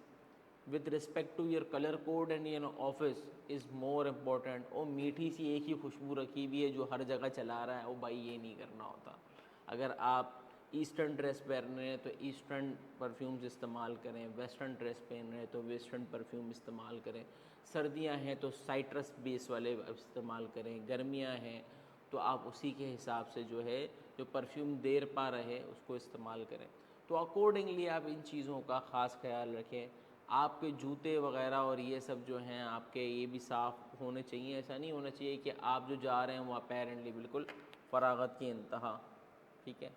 with respect to your colour code and your office is more important. और मीठी सी एक ही खुशबू रखी हुई है जो हर जगह चला रहा है, वो भाई ये नहीं करना होता। अगर आप ईस्टर्न ड्रेस पहन रहे हैं तो ईस्टर्न परफ्यूम्स इस्तेमाल करें, वेस्टर्न ड्रेस पहन रहे हैं तो वेस्टर्न परफ्यूम इस्तेमाल करें, सर्दियां हैं तो साइट्रस बेस वाले इस्तेमाल करें, गर्मियां हैं तो आप उसी के हिसाब से जो है जो परफ्यूम देर पा रहे उसको इस्तेमाल करें। तो अकॉर्डिंगली आप इन चीज़ों का ख़ास ख्याल रखें। आपके जूते वगैरह और ये सब जो हैं आपके, ये भी साफ़ होने चाहिए। ऐसा नहीं होना चाहिए कि आप जो जा रहे हैं वो अपेरेंटली बिल्कुल फरागत की इंतहा, ठीक है।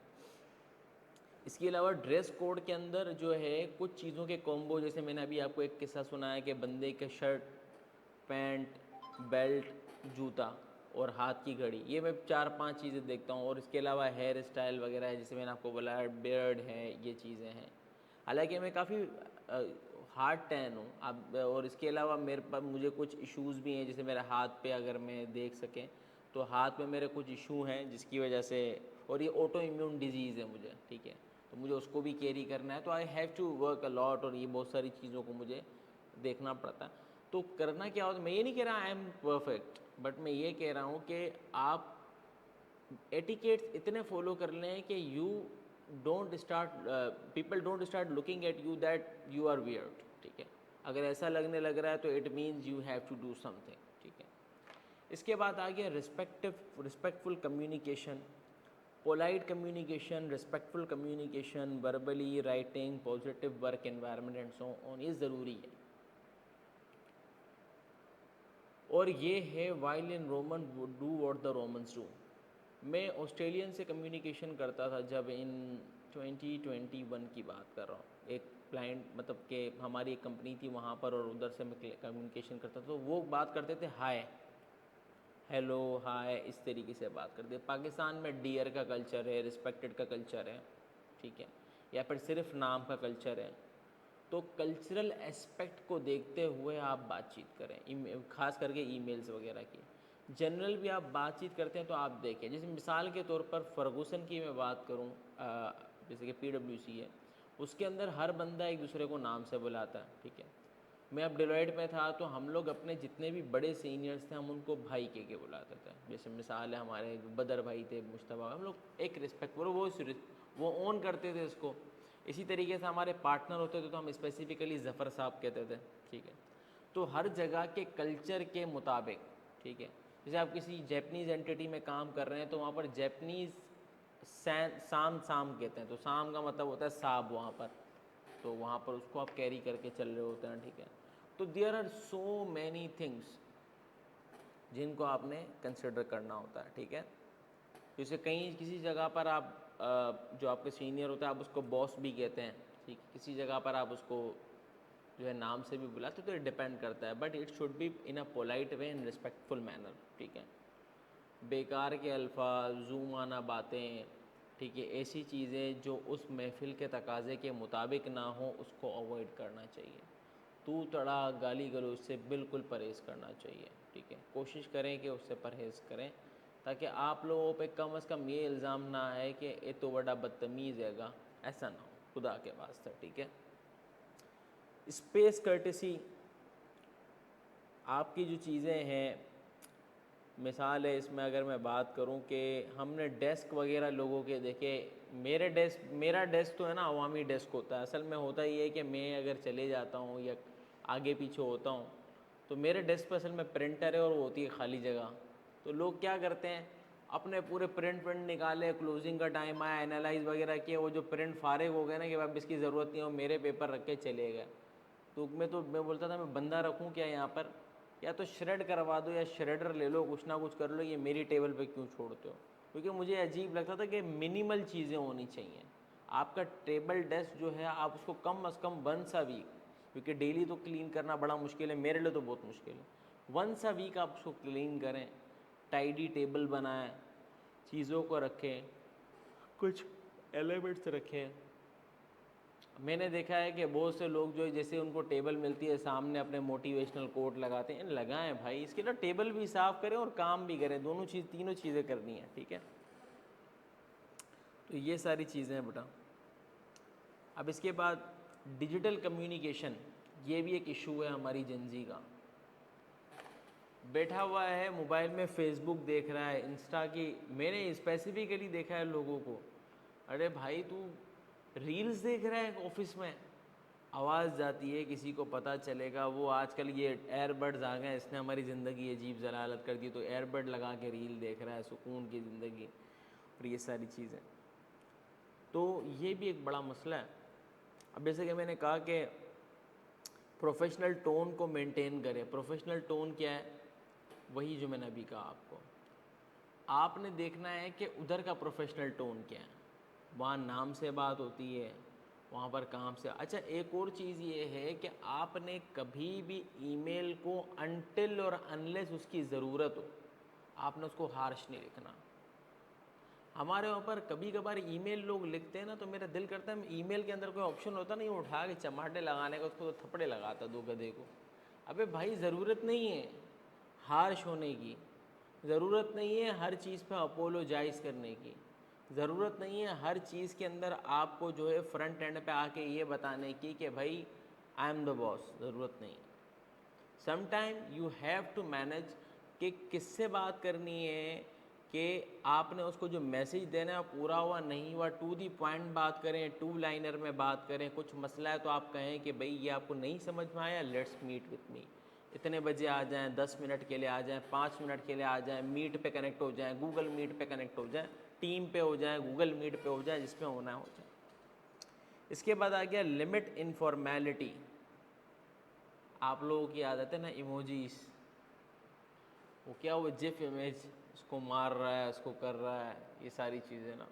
इसके अलावा ड्रेस कोड के अंदर जो है कुछ चीज़ों के कॉम्बो, जैसे मैंने अभी आपको एक किस्सा सुनाया कि बंदे के शर्ट, पैंट, बेल्ट, जूता और हाथ की घड़ी, ये मैं 4-5 चीज़ें देखता हूँ। और इसके अलावा हेयर स्टाइल वगैरह है, जैसे मैंने आपको बोला बियर्ड है, ये चीज़ें हैं। हालांकि मैं काफ़ी हार्ड टैन हूँ आप, और इसके अलावा मेरे पास मुझे कुछ इश्यूज़ भी हैं, जैसे मेरे हाथ पे अगर मैं देख सकें तो हाथ में मेरे कुछ इशू हैं जिसकी वजह से, और ये ऑटो इम्यून डिजीज़ है मुझे, ठीक है, तो मुझे उसको भी कैरी करना है, तो I have to work a lot, और ये बहुत सारी चीज़ों को मुझे देखना पड़ता है। तो करना क्या होता है, मैं ये नहीं कह रहा आई एम परफेक्ट, बट मैं ये कह रहा हूँ कि आप एटिकेट्स इतने फॉलो कर लें कि you don't start, people don't start looking at you that you are weird, ठीक है। अगर ऐसा लगने लग रहा है तो it means you have to do something, ठीक है। इसके बाद आ गया respectful communication, polite communication, respectful communication, verbally, writing, positive work environment and so on, ये ज़रूरी है। और ये है while in Roman do what the Romans do. मैं ऑस्ट्रेलियन से कम्युनिकेशन करता था जब इन 2021 की बात कर रहा हूँ, एक क्लाइंट मतलब कि हमारी एक कंपनी थी वहाँ पर, और उधर से मैं कम्युनिकेशन करता था, तो वो बात करते थे हाय, हेलो, हाय, इस तरीके से बात करते। पाकिस्तान में डियर का कल्चर है, रिस्पेक्टेड का कल्चर है, ठीक है, या फिर सिर्फ नाम का कल्चर है। तो कल्चरल एस्पेक्ट को देखते हुए आप बातचीत करें, खास करके ईमेल्स वगैरह की। जनरल भी आप बातचीत करते हैं तो आप देखें, जैसे मिसाल के तौर पर फर्गूसन की मैं बात करूं, जैसे कि PwC है, उसके अंदर हर बंदा एक दूसरे को नाम से बुलाता है, ठीक है। मैं अब डिलॉयट में था तो हम लोग अपने जितने भी बड़े सीनियर्स थे हम उनको भाई के बुलाते थे। जैसे मिसाल है हमारे बदर भाई थे, मुश्तबा, हम लोग एक रिस्पेक्ट वो ओन करते थे इसको। इसी तरीके से हमारे पार्टनर होते थे तो हम स्पेसिफिकली ज़फ़र साहब कहते थे, ठीक है। तो हर जगह के कल्चर के मुताबिक, ठीक है, जैसे आप किसी जैपनीज़ एंटिटी में काम कर रहे हैं तो वहाँ पर जैपनीज़ साम साम कहते हैं, तो साम का मतलब होता है साहब वहाँ पर, तो वहाँ पर उसको आप कैरी करके चल रहे होते हैं, ठीक है। तो there are so many things जिनको आपने कंसिडर करना होता है, ठीक है। जैसे कहीं किसी जगह पर आप जो आपके सीनियर होता है आप उसको बॉस भी कहते हैं, ठीक, किसी जगह पर आप उसको जो है नाम से भी बुलाते, तो ये डिपेंड करता है, but it should be in a polite way, in respectful manner, ठीक है। बेकार के अल्फाज, जूम आना बातें, ठीक है, ऐसी चीज़ें जो उस महफ़िल के तकाज़े के मुताबिक ना हो उसको अवॉइड करना चाहिए। तू तड़ा गाली गलौज से बिल्कुल परहेज़ करना चाहिए, ठीक है। कोशिश करें कि उससे परहेज़ करें ताकि आप लोगों पे कम से कम ये इल्ज़ाम ना आए कि ये तो बड़ा बदतमीज़ हैगा, ऐसा ना हो खुदा के वास्ते, ठीक है। स्पेस कर्टेसी, आपकी जो चीज़ें हैं, मिसाल है इसमें अगर मैं बात करूं कि हमने डेस्क वगैरह लोगों के देखे, मेरा डेस्क तो है ना अवामी डेस्क होता है। असल में होता ये है कि मैं अगर चले जाता हूं या आगे पीछे होता हूं तो मेरे डेस्क पर असल में प्रिंटर है और वो होती है खाली जगह। तो लोग क्या करते हैं, अपने पूरे प्रिंट निकाले, क्लोजिंग का टाइम आया, एनालाइज वगैरह किया, वो जो प्रिंट फारिग हो गए ना कि अब इसकी ज़रूरत नहीं है, वो मेरे पेपर रख के चले गए। तो मैं बोलता था मैं बंदा रखूं क्या यहाँ पर, या तो श्रेड करवा दो या श्रेडर ले लो, कुछ ना कुछ कर लो, ये मेरी टेबल पे क्यों छोड़ते हो। क्योंकि मुझे अजीब लगता था कि मिनिमल चीज़ें होनी चाहिए। आपका टेबल डेस्क जो है आप उसको कम अज़ कम वंस अ वीक, क्योंकि डेली तो क्लीन करना बड़ा मुश्किल है, मेरे लिए तो बहुत मुश्किल है, वंस अ वीक आप उसको क्लीन करें, टाइडी टेबल बनाएं, चीज़ों को रखें, कुछ एलिमेंट्स रखें। मैंने देखा है कि बहुत से लोग जो जैसे उनको टेबल मिलती है सामने अपने मोटिवेशनल कोट लगाते हैं, लगाएं भाई, इसके लिए टेबल भी साफ़ करें और काम भी करें, तीनों चीज़ें करनी है, ठीक है। तो ये सारी चीज़ें हैं बेटा। अब इसके बाद डिजिटल कम्युनिकेशन, ये भी एक इशू है हमारी जनजी का। बैठा हुआ है मोबाइल में फेसबुक देख रहा है, इंस्टा की, मैंने स्पेसिफिकली देखा है लोगों को, अरे भाई तू रील्स देख रहा है ऑफिस में, आवाज़ जाती है, किसी को पता चलेगा। वो आजकल ये एयरबड्स आ गए, इसने हमारी ज़िंदगी अजीब जलालत कर दी, तो एयरबड लगा के रील देख रहा है, सुकून की ज़िंदगी, और ये सारी चीज़ें, तो ये भी एक बड़ा मसला है। अब जैसे कि मैंने कहा कि प्रोफेशनल टोन को मेंटेन करें। प्रोफेशनल टोन क्या है, वही जो मैंने अभी कहा आपको, आपने देखना है कि उधर का प्रोफेशनल टोन क्या है, वहाँ नाम से बात होती है, वहाँ पर काम से। अच्छा, एक और चीज़ ये है कि आपने कभी भी ईमेल को अनटिल और अनलेस उसकी ज़रूरत हो, आपने उसको हार्श नहीं लिखना। हमारे वहाँ पर कभी कभार ईमेल लोग लिखते हैं ना, तो मेरा दिल करता है ईमेल के अंदर कोई ऑप्शन होता नहीं, उठा के चमाटे लगाने का, उसको तो थप्पड़े लगाता दो गधे को। अबे भाई, ज़रूरत नहीं है हार्श होने की, ज़रूरत नहीं है हर चीज़ पे अपोलोजाइज़ करने की, ज़रूरत नहीं है हर चीज़ के अंदर आपको जो है फ्रंट एंड पे आके ये बताने की कि भाई आई एम द बॉस। ज़रूरत नहीं। Sometime you have to manage कि किससे बात करनी है, कि आपने उसको जो मैसेज देना है पूरा हुआ नहीं हुआ, टू दी पॉइंट बात करें, टू लाइनर में बात करें। कुछ मसला है तो आप कहें कि भाई ये आपको नहीं समझ में आया, लेट्स मीट विथ मी, इतने बजे आ जाएं, 10 मिनट के लिए आ जाएं, 5 मिनट के लिए आ जाएं, मीट पे कनेक्ट हो जाएं, गूगल मीट पे कनेक्ट हो जाएं, टीम पे हो जाएं, गूगल मीट पे हो जाएं, जिसमें होना हो जाए। इसके बाद आ गया लिमिट इनफॉर्मेलिटी। आप लोगों की आदत है ना इमोजीज, वो क्या, वो जिफ इमेज, उसको मार रहा है, उसको कर रहा है, ये सारी चीज़ें ना,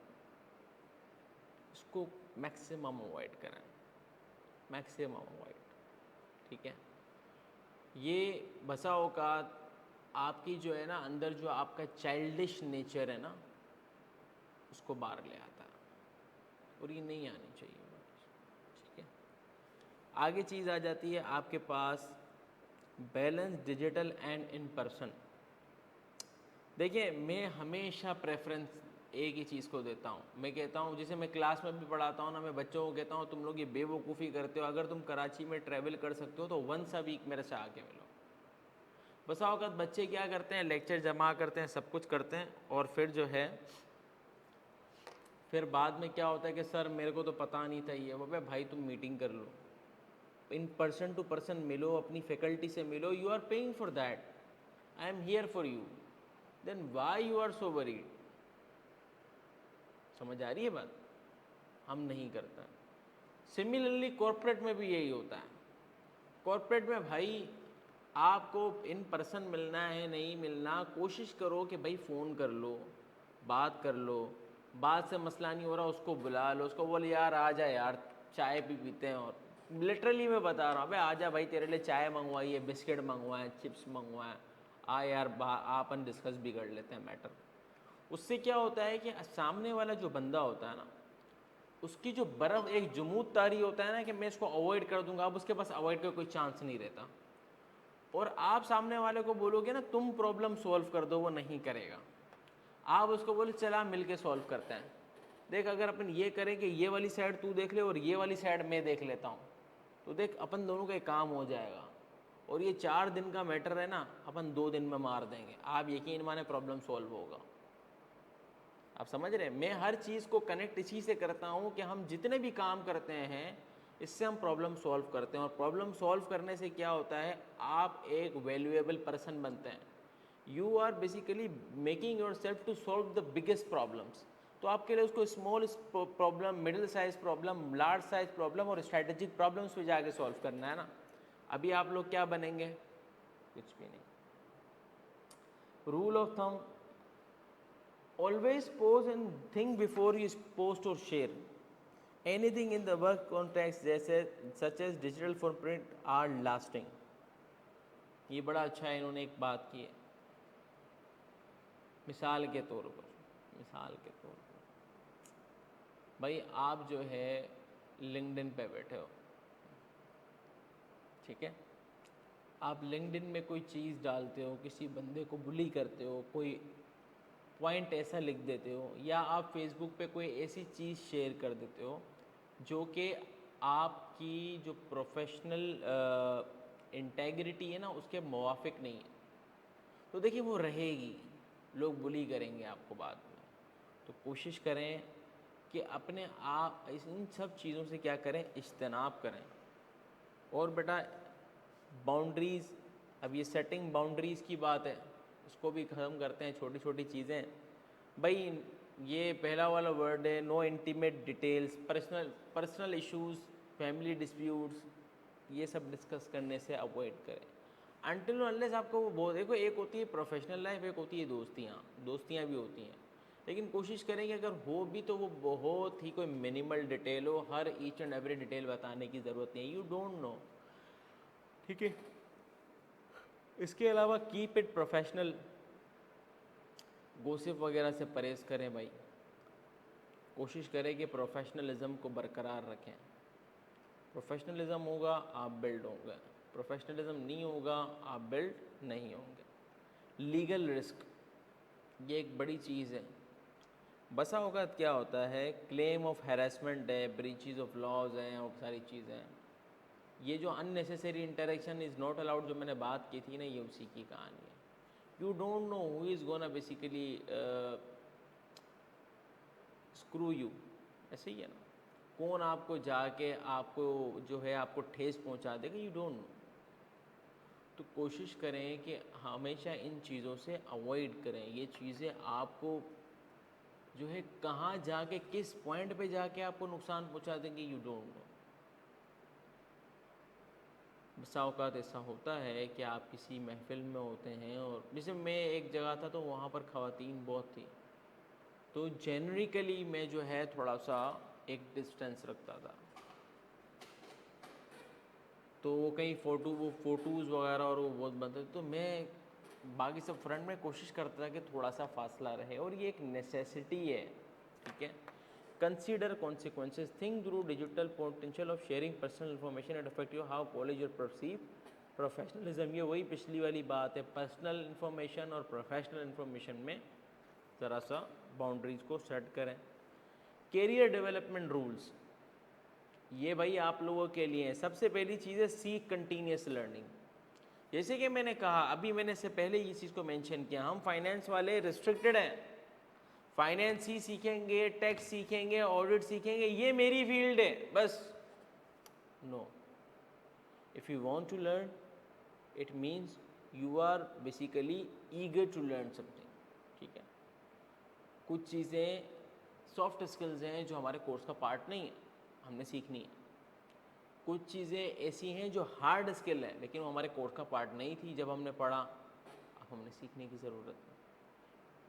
इसको मैक्सिमम अवॉइड करें, मैक्सिमम अवॉइड। ठीक है, ये बसा औकात आपकी जो है ना अंदर जो आपका चाइल्डिश नेचर है ना, उसको बाहर ले आता है, और ये नहीं आनी चाहिए। ठीक है, आगे चीज़ आ जाती है आपके पास balance digital and in person. देखिए, मैं हमेशा प्रेफरेंस एक ही चीज़ को देता हूँ। मैं कहता हूँ, जिसे मैं क्लास में भी पढ़ाता हूँ ना, मैं बच्चों को कहता हूँ तुम लोग ये बेवकूफ़ी करते हो, अगर तुम कराची में ट्रैवल कर सकते हो तो वंस अ वीक मेरे से आके मिलो। बसा औकात बच्चे क्या करते हैं, लेक्चर जमा करते हैं, सब कुछ करते हैं, और फिर जो है फिर बाद में क्या होता है कि सर मेरे को तो पता नहीं था ये। वो भाई तुम मीटिंग कर लो, इन पर्सन टू पर्सन मिलो, अपनी फैकल्टी से मिलो, you are paying for that, I am here for you, then why you are so worried. समझ आ रही है बात? हम नहीं करते। सिमिलरली कॉर्पोरेट में भी यही होता है। कॉर्पोरेट में भाई आपको इन पर्सन मिलना है, नहीं मिलना, कोशिश करो कि भाई फ़ोन कर लो, बात कर लो, बात से मसला नहीं हो रहा उसको बुला लो, उसको बोले यार आ जा यार, चाय भी पीते हैं। और लिटरली मैं बता रहा हूँ, भाई आ जा भाई, तेरे लिए चाय मंगवाई है, बिस्किट मंगवाए, चिप्स मंगवाए, आ यार अपन डिस्कस भी कर लेते हैं मैटर। उससे क्या होता है कि सामने वाला जो बंदा होता है ना, उसकी जो बर्फ़ एक जुमूद तारी होता है ना कि मैं इसको अवॉइड कर दूंगा, अब उसके पास अवॉइड का कोई चांस नहीं रहता। और आप सामने वाले को बोलोगे ना तुम प्रॉब्लम सॉल्व कर दो, वो नहीं करेगा। आप उसको बोले चला मिल के सॉल्व करते हैं, देख अगर अपन ये करें कि ये वाली साइड तू देख ले और ये वाली साइड मैं देख लेता हूँ, तो देख अपन दोनों का एक काम हो जाएगा, और ये 4 दिन का मैटर है ना, अपन 2 दिन में मार देंगे। आप यकीन माने प्रॉब्लम सॉल्व होगा। आप समझ रहे हैं? मैं हर चीज़ को कनेक्ट इसी से करता हूँ कि हम जितने भी काम करते हैं इससे हम प्रॉब्लम सॉल्व करते हैं, और प्रॉब्लम सॉल्व करने से क्या होता है, आप एक वैल्यूएबल पर्सन बनते हैं। You are basically making your self to solve the biggest problems. तो आपके लिए उसको small problem, middle size problem, large size problem और स्ट्रेटेजिक प्रॉब्लम्स पे जाके सॉल्व करना है ना। अभी आप लोग क्या बनेंगे? कुछ भी नहीं। Rule of thumb, always pause and think before you post or share anything in the work context, जैसे such as digital footprint are lasting। ये बड़ा अच्छा है, इन्होंने एक बात की है, मिसाल के तौर पर, मिसाल के तौर पर भाई आप जो है लिंक्डइन पे बैठे हो, ठीक है, आप लिंक्डइन में कोई चीज़ डालते हो, किसी बंदे को बुली करते हो, कोई पॉइंट ऐसा लिख देते हो, या आप फेसबुक पे कोई ऐसी चीज़ शेयर कर देते हो जो कि आपकी जो प्रोफेशनल इंटेग्रिटी है ना उसके मुवाफिक नहीं है, तो देखिए वो रहेगी, लोग बुली करेंगे आपको बाद में। तो कोशिश करें कि अपने आप इन सब चीज़ों से क्या करें, इज्तनाब करें। और बेटा बाउंड्रीज़, अब ये सेटिंग बाउंड्रीज़ की बात है, उसको भी ख़त्म करते हैं। छोटी छोटी चीज़ें भाई, ये पहला वाला वर्ड है, no intimate details, personal issues, family disputes, ये सब डिस्कस करने से अवॉइड करें अनटिल अनलेस आपको वो बहुत। देखो, एक होती है प्रोफेशनल लाइफ, एक होती है दोस्तियाँ, दोस्तियाँ भी होती हैं। लेकिन कोशिश करें कि अगर हो भी तो वो बहुत ही कोई मिनिमल डिटेल हो, हर ईच एंड एवरी डिटेल बताने की ज़रूरत नहीं है, यू डोंट नो, ठीक है। इसके अलावा कीप इट प्रोफेशनल, गोसिप वगैरह से परहेज़ करें भाई, कोशिश करें कि प्रोफेशनलिज्म को बरकरार रखें। प्रोफेशनलिज्म होगा आप बिल्ड होंगे, प्रोफेशनलिज्म नहीं होगा आप बिल्ड नहीं होंगे। लीगल रिस्क, ये एक बड़ी चीज़ है। बसा औकात क्या होता है, क्लेम ऑफ हैरेसमेंट है, ब्रीचेस ऑफ लॉज हैं और सारी चीज़ें हैं। ये जो unnecessary interaction is not allowed जो मैंने बात की थी ना, ये उसी की कहानी है। You don't know who is gonna basically screw you, ऐसे ही है ना, कौन आपको जाके आपको जो है आपको ठेस पहुंचा देगा, यू डोंट नो। तो कोशिश करें कि हमेशा इन चीज़ों से अवॉइड करें। ये चीज़ें आपको जो है कहाँ जाके किस पॉइंट पे जाके आपको नुकसान पहुंचा देंगे, यू डोंट नो। बसा औकात ऐसा होता है कि आप किसी महफिल में होते हैं, और जैसे मैं एक जगह था तो वहाँ पर ख़वातीन बहुत थी, तो जेनरिकली मैं जो है थोड़ा सा एक डिस्टेंस रखता था। तो वो कहीं फ़ोटोज़ वगैरह और वो बहुत बनते, तो मैं बाकी सब फ्रंट में कोशिश करता था कि थोड़ा सा फासला रहे, और ये एक नेसेसिटी है, ठीक है। Consider consequences, think through digital potential of sharing personal information and affect you how college और परसीव प्रोफेशनलिज्म। ये वही पिछली वाली बात है, पर्सनल इन्फॉर्मेशन और प्रोफेशनल इन्फॉर्मेशन में ज़रा सा बाउंड्रीज़ को सेट करें। कैरियर डेवलपमेंट रूल्स, ये भाई आप लोगों के लिए है। सबसे पहली चीज़ है सीक कंटिन्यूस लर्निंग। जैसे कि मैंने कहा, अभी मैंने से पहले इस चीज़ को मेंशन किया, हम फाइनेंस वाले रिस्ट्रिक्टेड हैं, फाइनेंस ही सीखेंगे, टैक्स सीखेंगे, ऑडिट सीखेंगे, ये मेरी फील्ड है बस। No, if you want to learn it means you are basically eager to learn something, ठीक है। कुछ चीज़ें सॉफ्ट स्किल्स हैं जो हमारे कोर्स का पार्ट नहीं है, हमने सीखनी है। कुछ चीज़ें ऐसी हैं जो हार्ड स्किल है लेकिन वो हमारे कोर्स का पार्ट नहीं थी जब हमने पढ़ा, अब हमने सीखने की ज़रूरत है।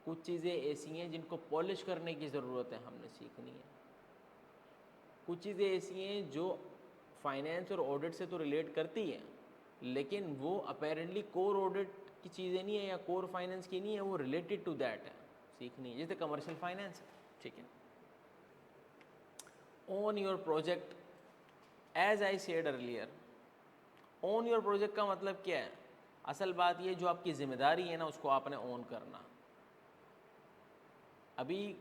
कुछ चीज़ें ऐसी हैं जिनको पॉलिश करने की ज़रूरत है, हमने सीखनी है। कुछ चीज़ें ऐसी हैं जो फाइनेंस और ऑडिट से तो रिलेट करती हैं, लेकिन वो अपेरेंटली कोर ऑडिट की चीज़ें नहीं है या कोर फाइनेंस की नहीं है, वो रिलेटेड टू दैट है, सीखनी है। जैसे कमर्शियल फाइनेंस है, ठीक है। Own your project, as I said earlier, own your project का मतलब क्या है? असल बात ये, जो आपकी जिम्मेदारी है ना उसको आपने ओन करना। अभी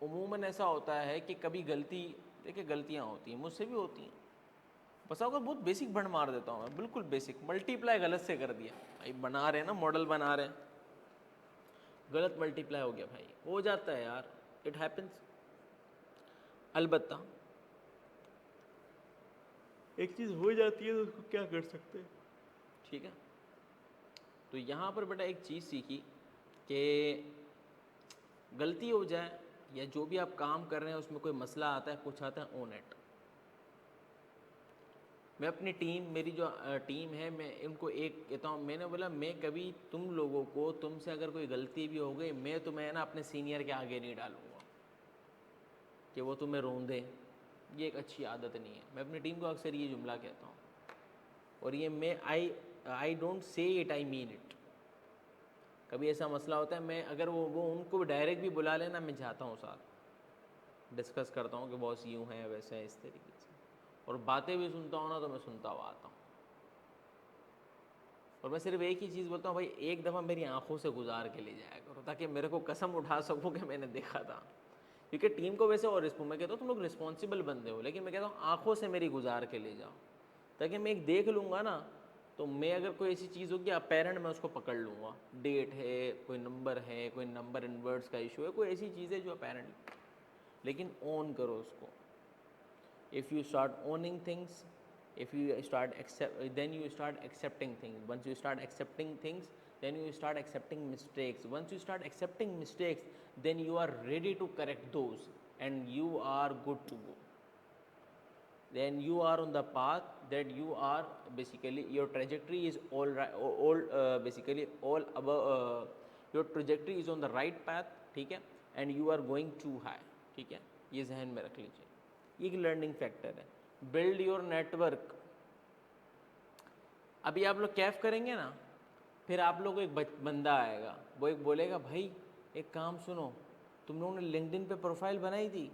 उमूमन ऐसा होता है कि कभी गलती, देखिए गलतियाँ होती हैं, मुझसे भी होती हैं। बस अगर बहुत बेसिक भंड मार देता हूँ मैं, बिल्कुल बेसिक, मल्टीप्लाई गलत से कर दिया भाई, बना रहे हैं ना मॉडल बना रहे हैं, गलत मल्टीप्लाई हो गया भाई, हो जाता है यार, इट हैपन्स। अलबत्ता एक चीज़ हो जाती है तो उसको क्या कर सकते हैं, ठीक है। तो यहाँ पर बेटा एक चीज़ सीखी कि गलती हो जाए या जो भी आप काम कर रहे हैं उसमें कोई मसला आता है, कुछ आता है, ओन इट। मैं अपनी टीम, मेरी जो टीम है, मैं इनको एक कहता हूँ, मैंने बोला मैं कभी तुम लोगों को, तुमसे अगर कोई गलती भी हो गई, मैं तुम्हें ना अपने सीनियर के आगे नहीं डालूंगा कि वो तुम्हें रोंदे, ये एक अच्छी आदत नहीं है। मैं अपनी टीम को अक्सर ये जुमला कहता हूँ, और ये मैं I don't say it, I mean it. कभी ऐसा मसला होता है, मैं अगर वो उनको डायरेक्ट भी बुला लेना, मैं जाता हूँ साथ, डिस्कस करता हूँ कि बॉस यूँ है वैसे है, इस तरीके से, और बातें भी सुनता हूँ ना तो मैं सुनता हुआ आता हूँ। और मैं सिर्फ एक ही चीज़ बोलता हूँ, भाई एक दफ़ा मेरी आंखों से गुजार के ले जाया करो ताकि मेरे को कसम उठा सकूँ कि मैंने देखा था। क्योंकि टीम को वैसे, और मैं कहता हूँ तुम लोग रिस्पॉन्सिबल बंदे हो, लेकिन मैं कहता हूँ आंखों से मेरी गुजार के ले जाओ, ताकि मैं एक देख लूँगा ना, तो मैं अगर कोई ऐसी चीज़ होगी अपेरेंट, मैं उसको पकड़ लूँगा। डेट है, कोई नंबर इन वर्ड्स का इशू है, कोई ऐसी चीज़ है जो अपेरेंट, लेकिन ओन करो उसको। If you start owning things, if you start then you start accepting things. Once you start accepting things, then you start accepting mistakes. Once you start accepting mistakes, then you are ready to correct those and you are good to go. Then you are on the path that you are basically, your trajectory is all right, basically all above, your trajectory is on the right path, ठीक है। And you are going to high, ठीक है, ये जहन में रख लीजिए, ये एक लर्निंग फैक्टर है। Build your network. अभी आप लोग कैफ करेंगे ना, फिर आप लोग को एक बंदा आएगा, वो एक बोलेगा भाई एक काम सुनो, तुम लोगों ने लिंक्डइन पे प्रोफाइल बनाई थी।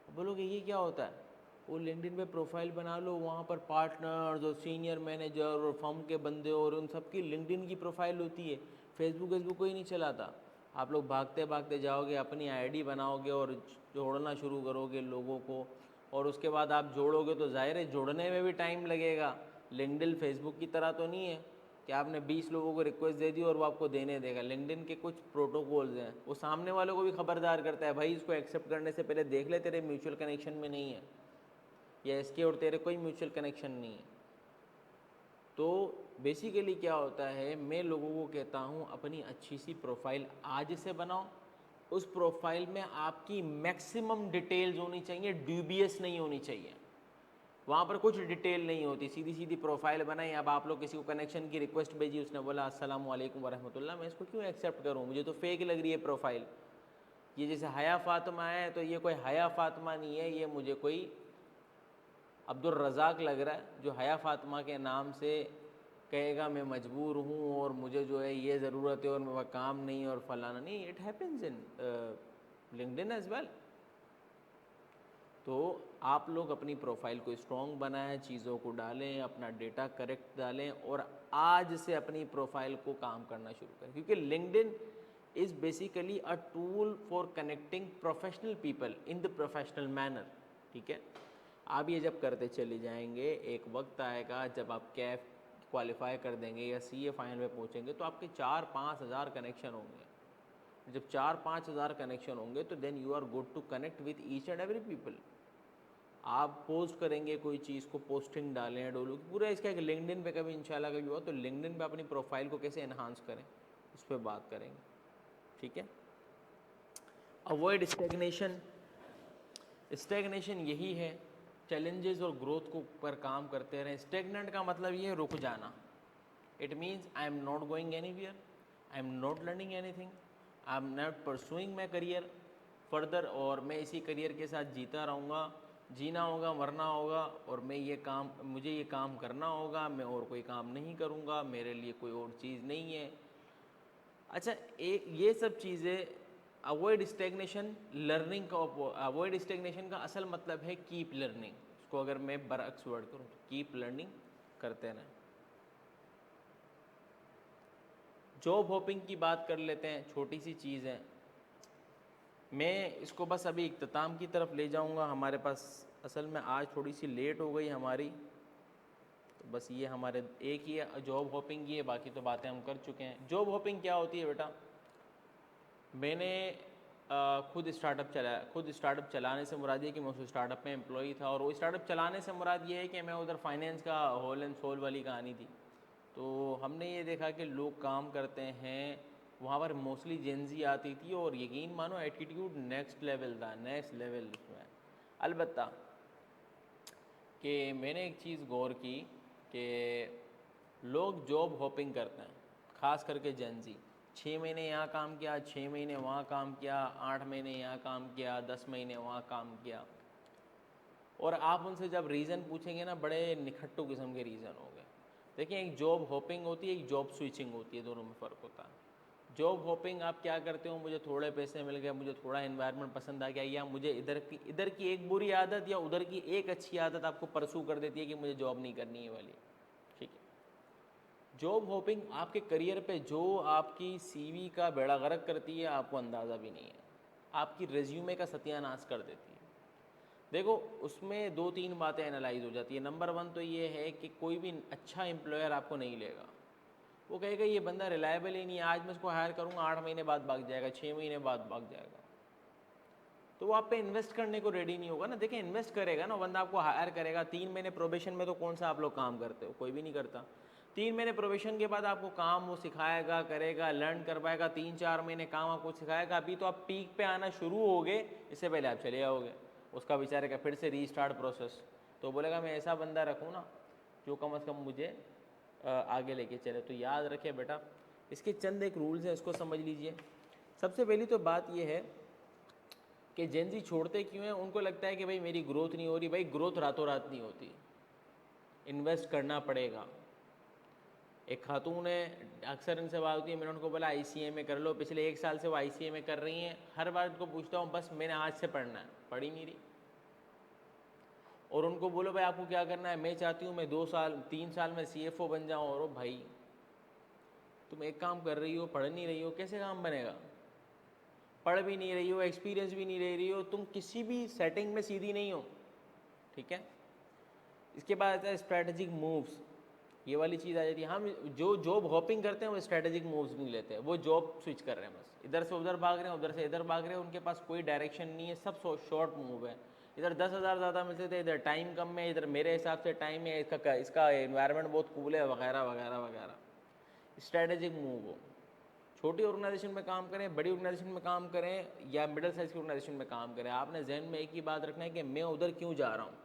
बोलोगे ये क्या होता है? वो लिंक्डइन पे प्रोफाइल बना लो, वहाँ पर पार्टनर्स और सीनियर मैनेजर और फर्म के बंदे और उन सबकी लिंक्डइन की प्रोफाइल होती है। फेसबुक कोई नहीं चलाता। आप लोग भागते भागते जाओगे, अपनी आईडी बनाओगे और जोड़ना शुरू करोगे लोगों को, और उसके बाद आप जोड़ोगे तो जाहिर है जोड़ने में भी टाइम लगेगा। लिंक्डइन फेसबुक की तरह तो नहीं है कि आपने 20 लोगों को रिक्वेस्ट दे दी और वो आपको देने देगा। लिंक्डइन के कुछ प्रोटोकॉल्स हैं, वो सामने वालों को भी खबरदार करता है, भाई इसको एक्सेप्ट करने से पहले देख ले तेरे म्यूचुअल कनेक्शन में नहीं है, या इसके और तेरे कोई म्यूचुअल कनेक्शन नहीं है। तो बेसिकली क्या होता है, मैं लोगों को कहता हूँ अपनी अच्छी सी प्रोफाइल आज से बनाओ। उस प्रोफाइल में आपकी मैक्सिमम डिटेल्स होनी चाहिए, ड्यूबियस नहीं होनी चाहिए। वहाँ पर कुछ डिटेल नहीं होती, सीधी सीधी प्रोफाइल बनाई। अब आप लोग किसी को कनेक्शन की रिक्वेस्ट भेजी, उसने बोला अस्सलाम वालेकुम वरहमतुल्लाह, मैं इसको क्यों एक्सेप्ट करूँ, मुझे तो फेक लग रही है प्रोफाइल। ये जैसे हया फातिमा है, तो ये कोई हया फातिमा नहीं है, ये मुझे कोई अब्दुल रज़ाक लग रहा है, जो हया फातिमा के नाम से कहेगा मैं मजबूर हूँ और मुझे जो है ये ज़रूरत है और मेरा काम नहीं और फलाना नहीं। It happens in LinkedIn as well. तो आप लोग अपनी प्रोफाइल को स्ट्रॉन्ग बनाएं, चीज़ों को डालें, अपना डेटा करेक्ट डालें और आज से अपनी प्रोफाइल को काम करना शुरू करें, क्योंकि LinkedIn is basically a tool for connecting professional people in the professional manner, ठीक है। आप ये जब करते चले जाएंगे, एक वक्त आएगा जब आप कैफ क्वालिफाई कर देंगे या सीए फाइनल में पहुँचेंगे तो आपके 4-5 हज़ार कनेक्शन होंगे। जब 4-5 हज़ार कनेक्शन होंगे तो then you are good to connect with each and every people. आप पोस्ट करेंगे कोई चीज़ को, पोस्टिंग डालें डोलू पूरा, इसका एक लिंक्डइन पे कभी इंशाल्लाह कभी हुआ तो लिंक्डइन पे अपनी प्रोफाइल को कैसे एनहांस करें उस पर बात करेंगे, ठीक है। Avoid stagnation. स्टैग्नेशन यही है, चैलेंजेस और ग्रोथ को पर काम करते रहें। स्टैग्नेंट का मतलब ये है रुक जाना। It means I am not going anywhere, I am not learning anything, I am not pursuing my career further, और मैं इसी करियर के साथ जीता रहूँगा, जीना होगा मरना होगा, और मैं ये काम, मुझे ये काम करना होगा, मैं और कोई काम नहीं करूँगा, मेरे लिए कोई और चीज़ नहीं है। अच्छा, ये सब चीज़ें अवॉइड स्टेगनेशन, लर्निंग का अवॉइड स्टेगनेशन का असल मतलब है कीप लर्निंग। इसको अगर मैं बरअक्स वर्ड करूँ तो कीप लर्निंग करते रहें। जॉब हॉपिंग की बात कर लेते हैं, छोटी सी चीज़ है, मैं इसको बस अभी इख्तिताम की तरफ ले जाऊंगा। हमारे पास असल में आज थोड़ी सी लेट हो गई हमारी, तो बस ये हमारे एक ही जॉब हॉपिंग की है, बाकी तो बातें हम कर चुके हैं। जॉब हॉपिंग क्या होती है बेटा, मैंने खुद स्टार्टअप चलाने से मुराद ये कि मैं उस स्टार्टअप में एम्प्लॉई था, और वो स्टार्टअप चलाने से मुराद ये है कि मैं उधर फाइनेंस का होल एंड सोल वाली कहानी थी। तो हमने ये देखा कि लोग काम करते हैं, वहाँ पर मोस्टली जेंजी आती थी, और यकीन मानो एटीट्यूड नेक्स्ट लेवल था, नेक्स्ट लेवल उसमें। अलबत्ता कि मैंने एक चीज़ गौर की कि लोग जॉब हॉपिंग करते हैं, ख़ास करके जेंजी। 6 महीने यहाँ काम किया, 6 महीने वहाँ काम किया, 8 महीने यहाँ काम किया, 10 महीने वहाँ काम किया, और आप उनसे जब रीज़न पूछेंगे ना, बड़े निखट्टू किस्म के रीज़न हो गए। देखिए, एक जॉब हॉपिंग होती है, एक जॉब स्विचिंग होती है, दोनों में फ़र्क होता है। जॉब हॉपिंग आप क्या करते हो, मुझे थोड़े पैसे मिल गए, मुझे थोड़ा एनवायरनमेंट पसंद आ गया, या मुझे इधर की एक बुरी आदत या उधर की एक अच्छी आदत आपको परसू कर देती है कि मुझे जॉब नहीं करनी है वाली, ठीक है। जॉब हॉपिंग आपके करियर पे जो आपकी सीवी का बेड़ा गर्क करती है, आपको अंदाज़ा भी नहीं है, आपकी रेज्यूमे का सत्यानाश कर देती है। देखो, उसमें 2-3 बातें एनालाइज हो जाती है। नंबर 1 तो ये है कि कोई भी अच्छा एम्प्लॉयर आपको नहीं लेगा, वो कहेगा ये बंदा रिलायबल ही नहीं है, आज मैं इसको हायर करूँगा, 8 महीने बाद भाग जाएगा, 6 महीने बाद भाग जाएगा, तो वो आप पे इन्वेस्ट करने को रेडी नहीं होगा ना। देखिए, इन्वेस्ट करेगा ना बंदा, आपको हायर करेगा 3 महीने प्रोबेशन में, तो कौन सा आप लोग काम करते हो, कोई भी नहीं करता। 3 महीने प्रोबेशन के बाद आपको काम वो सिखाएगा, करेगा, लर्न करवाएगा, 3-4 महीने काम आपको सिखाएगा। अभी तो आप पीक पे आना शुरू हो गए, इससे पहले आप चले जाओगे, उसका बेचारे का फिर से रीस्टार्ट प्रोसेस। तो बोलेगा मैं ऐसा बंदा रखूँ ना जो कम से कम मुझे आगे लेके चले। तो याद रखे बेटा, इसके चंद एक रूल्स हैं, इसको समझ लीजिए। सबसे पहली तो बात यह है कि जेंजी छोड़ते क्यों हैं? उनको लगता है कि भाई मेरी ग्रोथ नहीं हो रही। भाई ग्रोथ रातों रात नहीं होती, इन्वेस्ट करना पड़ेगा। एक खातून है, अक्सर इनसे बात होती है, मैंने उनको बोला ICA में कर लो। पिछले 1 साल से वो ICA में कर रही हैं। हर बार उनको पूछता हूँ बस मैंने आज से पढ़ना है, पढ़ ही नहीं रही। और उनको बोलो भाई आपको क्या करना है? मैं चाहती हूँ मैं 2 साल 3 साल में CFO बन जाऊँ। और भाई तुम एक काम कर रही हो, पढ़ नहीं रही हो, कैसे काम बनेगा? पढ़ भी नहीं रही हो, एक्सपीरियंस भी नहीं ले रही हो, तुम किसी भी सेटिंग में सीधी नहीं हो, ठीक है। इसके बाद आता है स्ट्रैटेजिक मूव्स। ये वाली चीज़ आ जाती है। हम जो जॉब हॉपिंग करते हैं वो स्ट्रैटेजिक मूव्स नहीं लेते हैं, वो जॉब स्विच कर रहे हैं, बस इधर से उधर भाग रहे हैं, उधर से इधर भाग रहे हैं। उनके पास कोई डायरेक्शन नहीं है, सब शॉर्ट मूव है। इधर 10,000 ज़्यादा मिलते थे, इधर टाइम कम है, इधर मेरे हिसाब से टाइम है, इसका एनवायरनमेंट बहुत कूल है, वगैरह वगैरह वगैरह। स्ट्रैटेजिक मूव हो, छोटी ऑर्गेनाइजेशन में काम करें, बड़ी ऑर्गेनाइजेशन में काम करें, या मिडिल साइज की ऑर्गेनाइजेशन में काम करें, आपने जहन में एक ही बात रखना है कि मैं उधर क्यों जा रहा हूँ।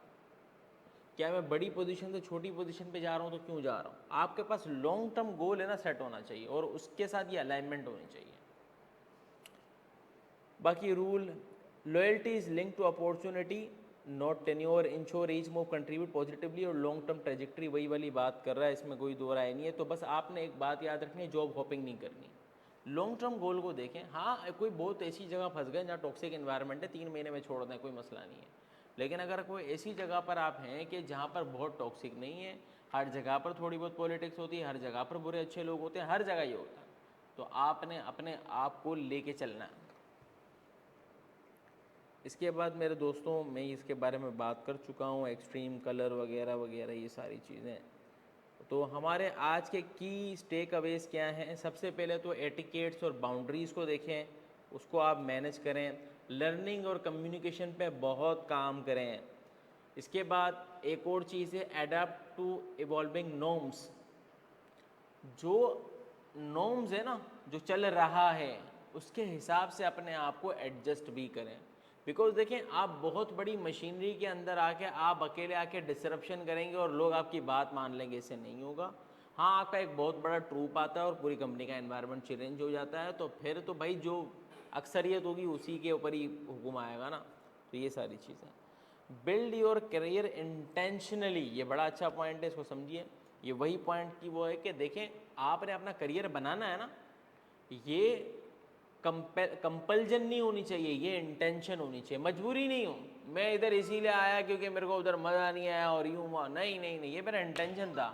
क्या मैं बड़ी पोजीशन से छोटी पोजीशन पे जा रहा हूँ तो क्यों जा रहा हूँ? आपके पास लॉन्ग टर्म गोल है ना, सेट होना चाहिए, और उसके साथ ये अलाइनमेंट होनी चाहिए। बाकी rule, loyalty is link to opportunity not tenure, ensure reach move contribute positively, और लॉन्ग टर्म ट्रेजेक्ट्री वही वाली बात कर रहा है, इसमें कोई दो राय नहीं है। तो बस आपने एक बात याद रखनी है, जॉब हॉपिंग नहीं करनी, लॉन्ग टर्म गोल को देखें। हाँ, कोई बहुत ऐसी जगह फंस गए जहाँ टॉक्सिक एनवायरनमेंट है, 3 महीने में छोड़ दें, कोई मसला नहीं है। लेकिन अगर कोई ऐसी जगह पर आप हैं कि जहाँ पर बहुत टॉक्सिक नहीं है, हर जगह पर थोड़ी बहुत पॉलिटिक्स होती है, हर जगह पर बुरे अच्छे लोग होते हैं, हर जगह ये होता है, तो आपने अपने आप को लेके चलना है। इसके बाद मेरे दोस्तों, मैं इसके बारे में बात कर चुका हूँ, एक्सट्रीम कलर वगैरह वगैरह ये सारी चीज़ें। तो हमारे आज के की टेक अवेज क्या हैं? सबसे पहले तो एटिकेट्स और बाउंड्रीज़ को देखें, उसको आप मैनेज करें। लर्निंग और कम्युनिकेशन पे बहुत काम करें। इसके बाद एक और चीज़ है, एडाप्ट टू इवॉल्विंग नॉर्म्स। जो नॉर्म्स है ना, जो चल रहा है, उसके हिसाब से अपने आप को एडजस्ट भी करें। बिकॉज देखें, आप बहुत बड़ी मशीनरी के अंदर आके आप अकेले आके डिसरप्शन करेंगे और लोग आपकी बात मान लेंगे, इससे नहीं होगा। हाँ, आपका एक बहुत बड़ा ट्रूप आता है और पूरी कंपनी का एनवायरनमेंट चेंज हो जाता है, तो फिर तो भाई जो अक्सरियत होगी उसी के ऊपर ही हुक्म आएगा ना। तो ये सारी चीज़ें, बिल्ड योर करियर इंटेंशनली, ये बड़ा अच्छा पॉइंट है, इसको समझिए। ये वही पॉइंट की वो है कि देखें, आपने अपना करियर बनाना है ना, ये कंपल्जन नहीं होनी चाहिए, ये इंटेंशन होनी चाहिए। मजबूरी नहीं हो, मैं इधर इसीलिए आया क्योंकि मेरे को उधर मज़ा नहीं आया और यूँ हुआ, नहीं नहीं नहीं, ये मेरा इंटेंशन था,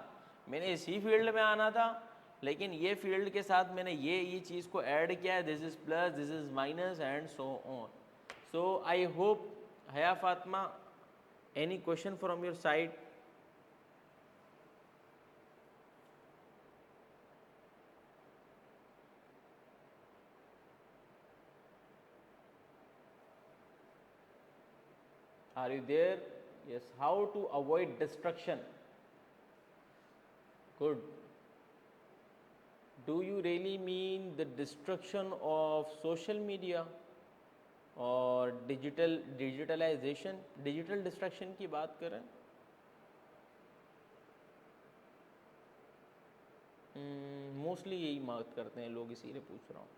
मैंने इसी फील्ड में आना था, लेकिन ये फील्ड के साथ मैंने ये चीज़ को ऐड किया है, this is plus, this is minus, and so on. So I hope, Haya Fatima, any question from your side? Are you there? Yes. How to avoid destruction? Good. Do you really mean the destruction of social media और digitalization, digital destruction की बात करें? Mostly यही बात करते हैं लोग, इसीलिए पूछ रहा हूँ।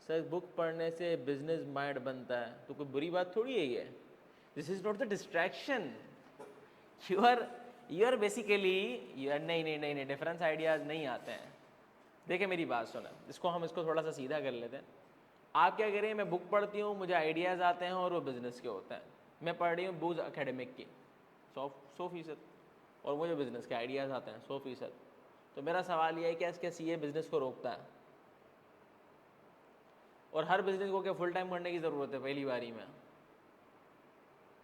सर, बुक पढ़ने से बिजनेस माइंड बनता है, तो कोई बुरी बात थोड़ी है ये। This is not the distraction. You are basically, you are, नहीं नहीं नहीं नहीं, डिफरेंस आइडियाज़ नहीं आते हैं। देखिए मेरी बात सुना, इसको थोड़ा सा सीधा कर लेते हैं। आप क्या करें, मैं बुक पढ़ती हूँ, मुझे आइडियाज़ आते हैं और वो बिज़नेस के होते हैं। मैं पढ़ रही हूँ बूज एकेडमिक की 100%, और मुझे बिज़नेस के आइडियाज़ आते हैं 100%। तो मेरा सवाल ये है कि क्या CA बिज़नेस को रोकता है? और हर बिज़नेस को क्या फुल टाइम करने की ज़रूरत है पहली बारी में?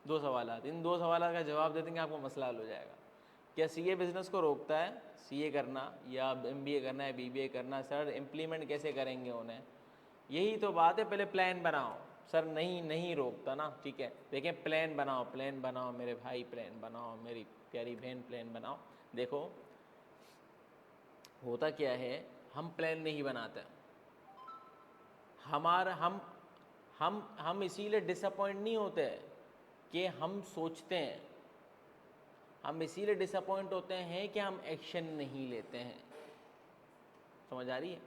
2 सवाल, इन 2 सवाल का जवाब दे देंगे, आपको मसला हल हो जाएगा। क्या CA बिज़नेस को रोकता है, CA करना या MBA करना है, BBA करना? सर, इम्प्लीमेंट कैसे करेंगे उन्हें? यही तो बात है, पहले प्लान बनाओ। सर नहीं रोकता ना, ठीक है। देखें, प्लान बनाओ मेरे भाई, प्लान बनाओ मेरी प्यारी बहन, प्लान बनाओ। देखो होता क्या है, हम प्लान नहीं बनाते, हमारा हम इसीलिए डिसअपॉइंट नहीं होते कि हम सोचते हैं, हम इसीलिए डिसअपॉइंट होते हैं कि हम एक्शन नहीं लेते हैं। समझ आ रही है?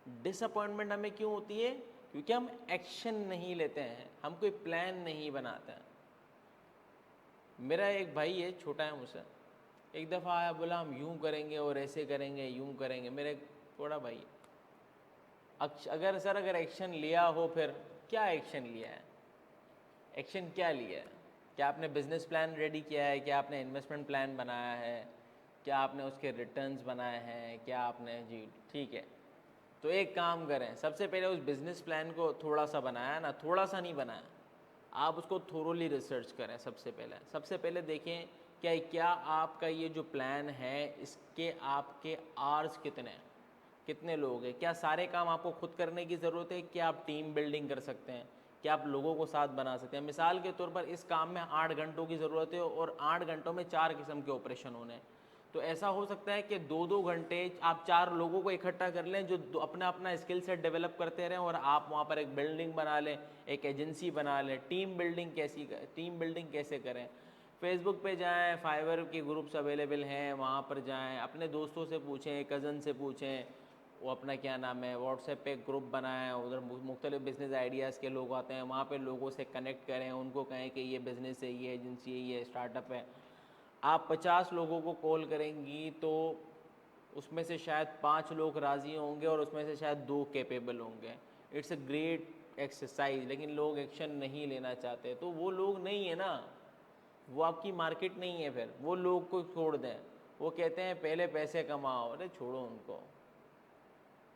डिसअपॉइंटमेंट हमें क्यों होती है? क्योंकि हम एक्शन नहीं लेते हैं, हम कोई प्लान नहीं बनाते हैं। मेरा एक भाई है, छोटा है मुझसे, एक दफ़ा आया, बोला हम यूं करेंगे और ऐसे करेंगे, यूं करेंगे। मेरा एक छोटा भाई है। अगर एक्शन लिया हो, फिर क्या एक्शन लिया है? एक्शन क्या लिया है? क्या आपने बिजनेस प्लान रेडी किया है? क्या आपने इन्वेस्टमेंट प्लान बनाया है? क्या आपने उसके रिटर्न्स बनाए हैं? क्या आपने, जी ठीक है, तो एक काम करें, सबसे पहले उस बिज़नेस प्लान को थोड़ा सा बनाया ना, थोड़ा सा नहीं बनाया, आप उसको थोरोली रिसर्च करें। सबसे पहले देखें क्या आपका ये जो प्लान है, इसके आपके आवर्स कितने हैं, कितने लोग हैं, क्या सारे काम आपको खुद करने की ज़रूरत है, क्या आप टीम बिल्डिंग कर सकते हैं, क्या आप लोगों को साथ बना सकते हैं। मिसाल के तौर पर इस काम में 8 घंटों की ज़रूरत है और 8 घंटों में 4 किस्म के ऑपरेशन होने हैं, तो ऐसा हो सकता है कि 2-2 घंटे आप 4 लोगों को इकट्ठा कर लें जो अपना अपना स्किल सेट डेवलप करते रहें, और आप वहाँ पर एक बिल्डिंग बना लें, एक एजेंसी बना लें। टीम बिल्डिंग कैसे करें? फेसबुक पे जाएं, फाइवर के ग्रुप्स अवेलेबल हैं, वहाँ पर जाएं, अपने दोस्तों से पूछें, कज़न से पूछें, वो अपना क्या नाम है, व्हाट्सएप पे ग्रुप बनाएं, उधर मुख्तलिफ बिज़नेस आइडियाज़ के लोग आते हैं, वहाँ पे लोगों से कनेक्ट करें, उनको कहें कि ये बिज़नेस है, ये एजेंसी है, ये स्टार्टअप है। आप 50 लोगों को कॉल करेंगी तो उसमें से शायद 5 लोग राज़ी होंगे और उसमें से शायद 2 कैपेबल होंगे। इट्स अ ग्रेट एक्सरसाइज, लेकिन लोग एक्शन नहीं लेना चाहते, तो वो लोग नहीं है ना, वो आपकी मार्केट नहीं है। फिर वो लोग को छोड़ दें, वो कहते हैं पहले पैसे कमाओ। अरे छोड़ो उनको,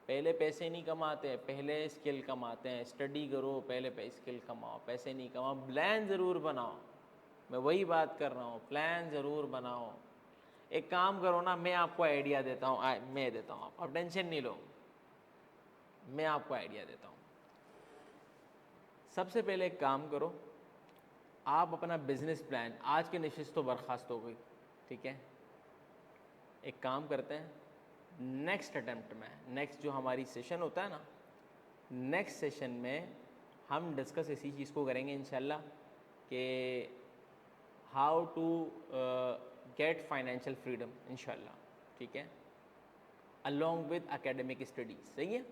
पहले पैसे नहीं कमाते, पहले स्किल कमाते हैं। स्टडी करो, पहले स्किल कमाओ, पैसे नहीं कमाओ। प्लान ज़रूर बनाओ, मैं वही बात कर रहा हूँ, प्लान ज़रूर बनाओ। एक काम करो ना, मैं आपको आइडिया देता हूँ, मैं देता हूँ, आप टेंशन नहीं लो, मैं आपको आइडिया देता हूँ। सबसे पहले एक काम करो, आप अपना बिजनेस प्लान, आज की नशिस्त तो बर्खास्त हो गई, ठीक है, एक काम करते हैं, नेक्स्ट अटेम्प्ट में, नेक्स्ट जो हमारी सेशन होता है ना, नेक्स्ट सेशन में हम डिस्कस इसी चीज़ को करेंगे इंशाल्लाह, कि how to get financial freedom इंशाल्लाह, ठीक है, अलॉन्ग विद एकेडमिक स्टडीज़। सही है।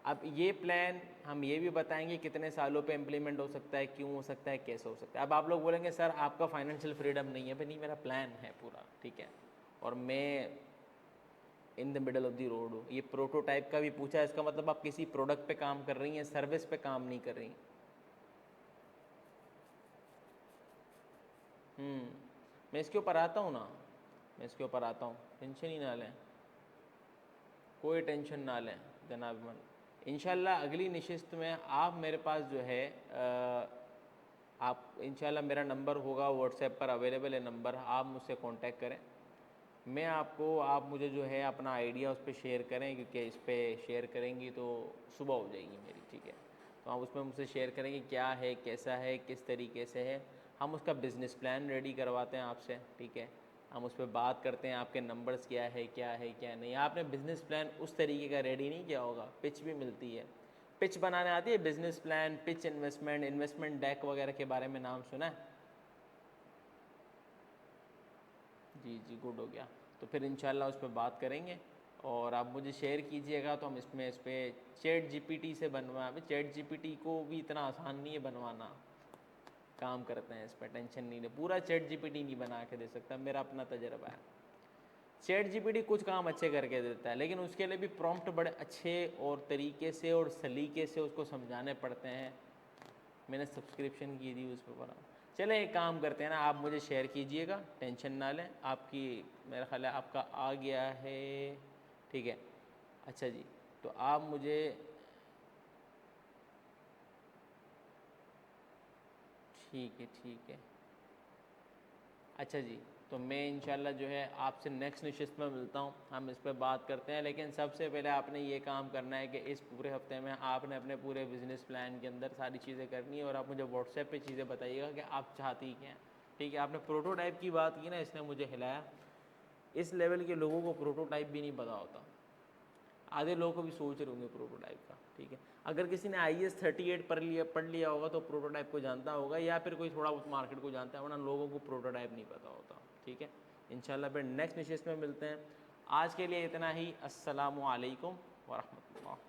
अब ये प्लान हम ये भी बताएंगे कितने सालों पे इम्प्लीमेंट हो सकता है, क्यों हो सकता है, कैसे हो सकता है। अब आप लोग बोलेंगे सर आपका फाइनेंशियल फ्रीडम नहीं है। भाई नहीं, मेरा प्लान है पूरा, ठीक है, और मैं in the middle of the road हूँ। ये प्रोटोटाइप का भी पूछा है, इसका मतलब आप किसी प्रोडक्ट पे काम कर रही हैं, सर्विस पे काम नहीं कर रही। मैं इसके ऊपर आता हूँ ना, मैं इसके ऊपर आता हूँ, टेंशन ही ना लें, कोई टेंशन ना लें जनाब मन। इंशाल्लाह अगली नशिस्त में आप मेरे पास जो है आप इंशाल्लाह, मेरा नंबर होगा व्हाट्सएप पर अवेलेबल है नंबर, आप मुझसे कांटेक्ट करें, मैं आपको, आप मुझे जो है अपना आइडिया उस पर शेयर करें, क्योंकि इस पर शेयर करेंगी तो सुबह हो जाएगी मेरी, ठीक है, तो आप उसमें मुझसे शेयर करेंगे क्या है, कैसा है, किस तरीके से है। हम उसका बिज़नेस प्लान रेडी करवाते हैं आपसे, ठीक है, हम उस पर बात करते हैं, आपके नंबर्स क्या है क्या नहीं। आपने बिज़नेस प्लान उस तरीके का रेडी नहीं किया होगा, पिच भी मिलती है, पिच बनाने आती है, business plan, pitch, investment deck वगैरह के बारे में नाम सुना है? जी गुड हो गया। तो फिर इंशाल्लाह उस पर बात करेंगे और आप मुझे शेयर कीजिएगा, तो हम इस पर चैट जीपीटी से बनवा, अभी चैट जीपीटी को भी इतना आसान नहीं है बनवाना, काम करते हैं इस पर, टेंशन नहीं ले, पूरा चैट जीपीटी नहीं बना के दे सकता, मेरा अपना तजर्बा है। चैट जीपीटी कुछ काम अच्छे करके देता है, लेकिन उसके लिए भी प्रॉम्प्ट बड़े अच्छे और तरीके से और सलीके से उसको समझाने पड़ते हैं। मैंने सब्सक्रिप्शन की थी उस पर बना। चलें एक काम करते हैं ना, आप मुझे शेयर कीजिएगा, टेंशन ना लें, आपकी, मेरा ख्याल है आपका आ गया है, ठीक है, अच्छा जी, तो आप मुझे, ठीक है, अच्छा जी, तो मैं इंशाल्लाह जो है आपसे नेक्स्ट नशिस्त में मिलता हूँ, हम इस पर बात करते हैं। लेकिन सबसे पहले आपने ये काम करना है कि इस पूरे हफ्ते में आपने अपने पूरे बिज़नेस प्लान के अंदर सारी चीज़ें करनी है, और आप मुझे व्हाट्सएप पे चीज़ें बताइएगा कि आप चाहती क्या हैं, ठीक है। आपने प्रोटोटाइप की बात की ना, इसने मुझे हिलाया, इस लेवल के लोगों को प्रोटोटाइप भी नहीं पता होता, आधे लोग को भी सोच रहे होंगे प्रोटोटाइप का, ठीक है। अगर किसी ने IAS 38 पढ़ लिया होगा तो प्रोटोटाइप को जानता होगा, या फिर कोई थोड़ा बहुत मार्केट को जानता है, वरना लोगों को प्रोटोटाइप नहीं पता होता, ठीक है। इंशाल्लाह फिर नेक्स्ट निशिस्त में मिलते हैं। आज के लिए इतना ही। अस्सलामु अलैकुम वरहमतुल्लाह।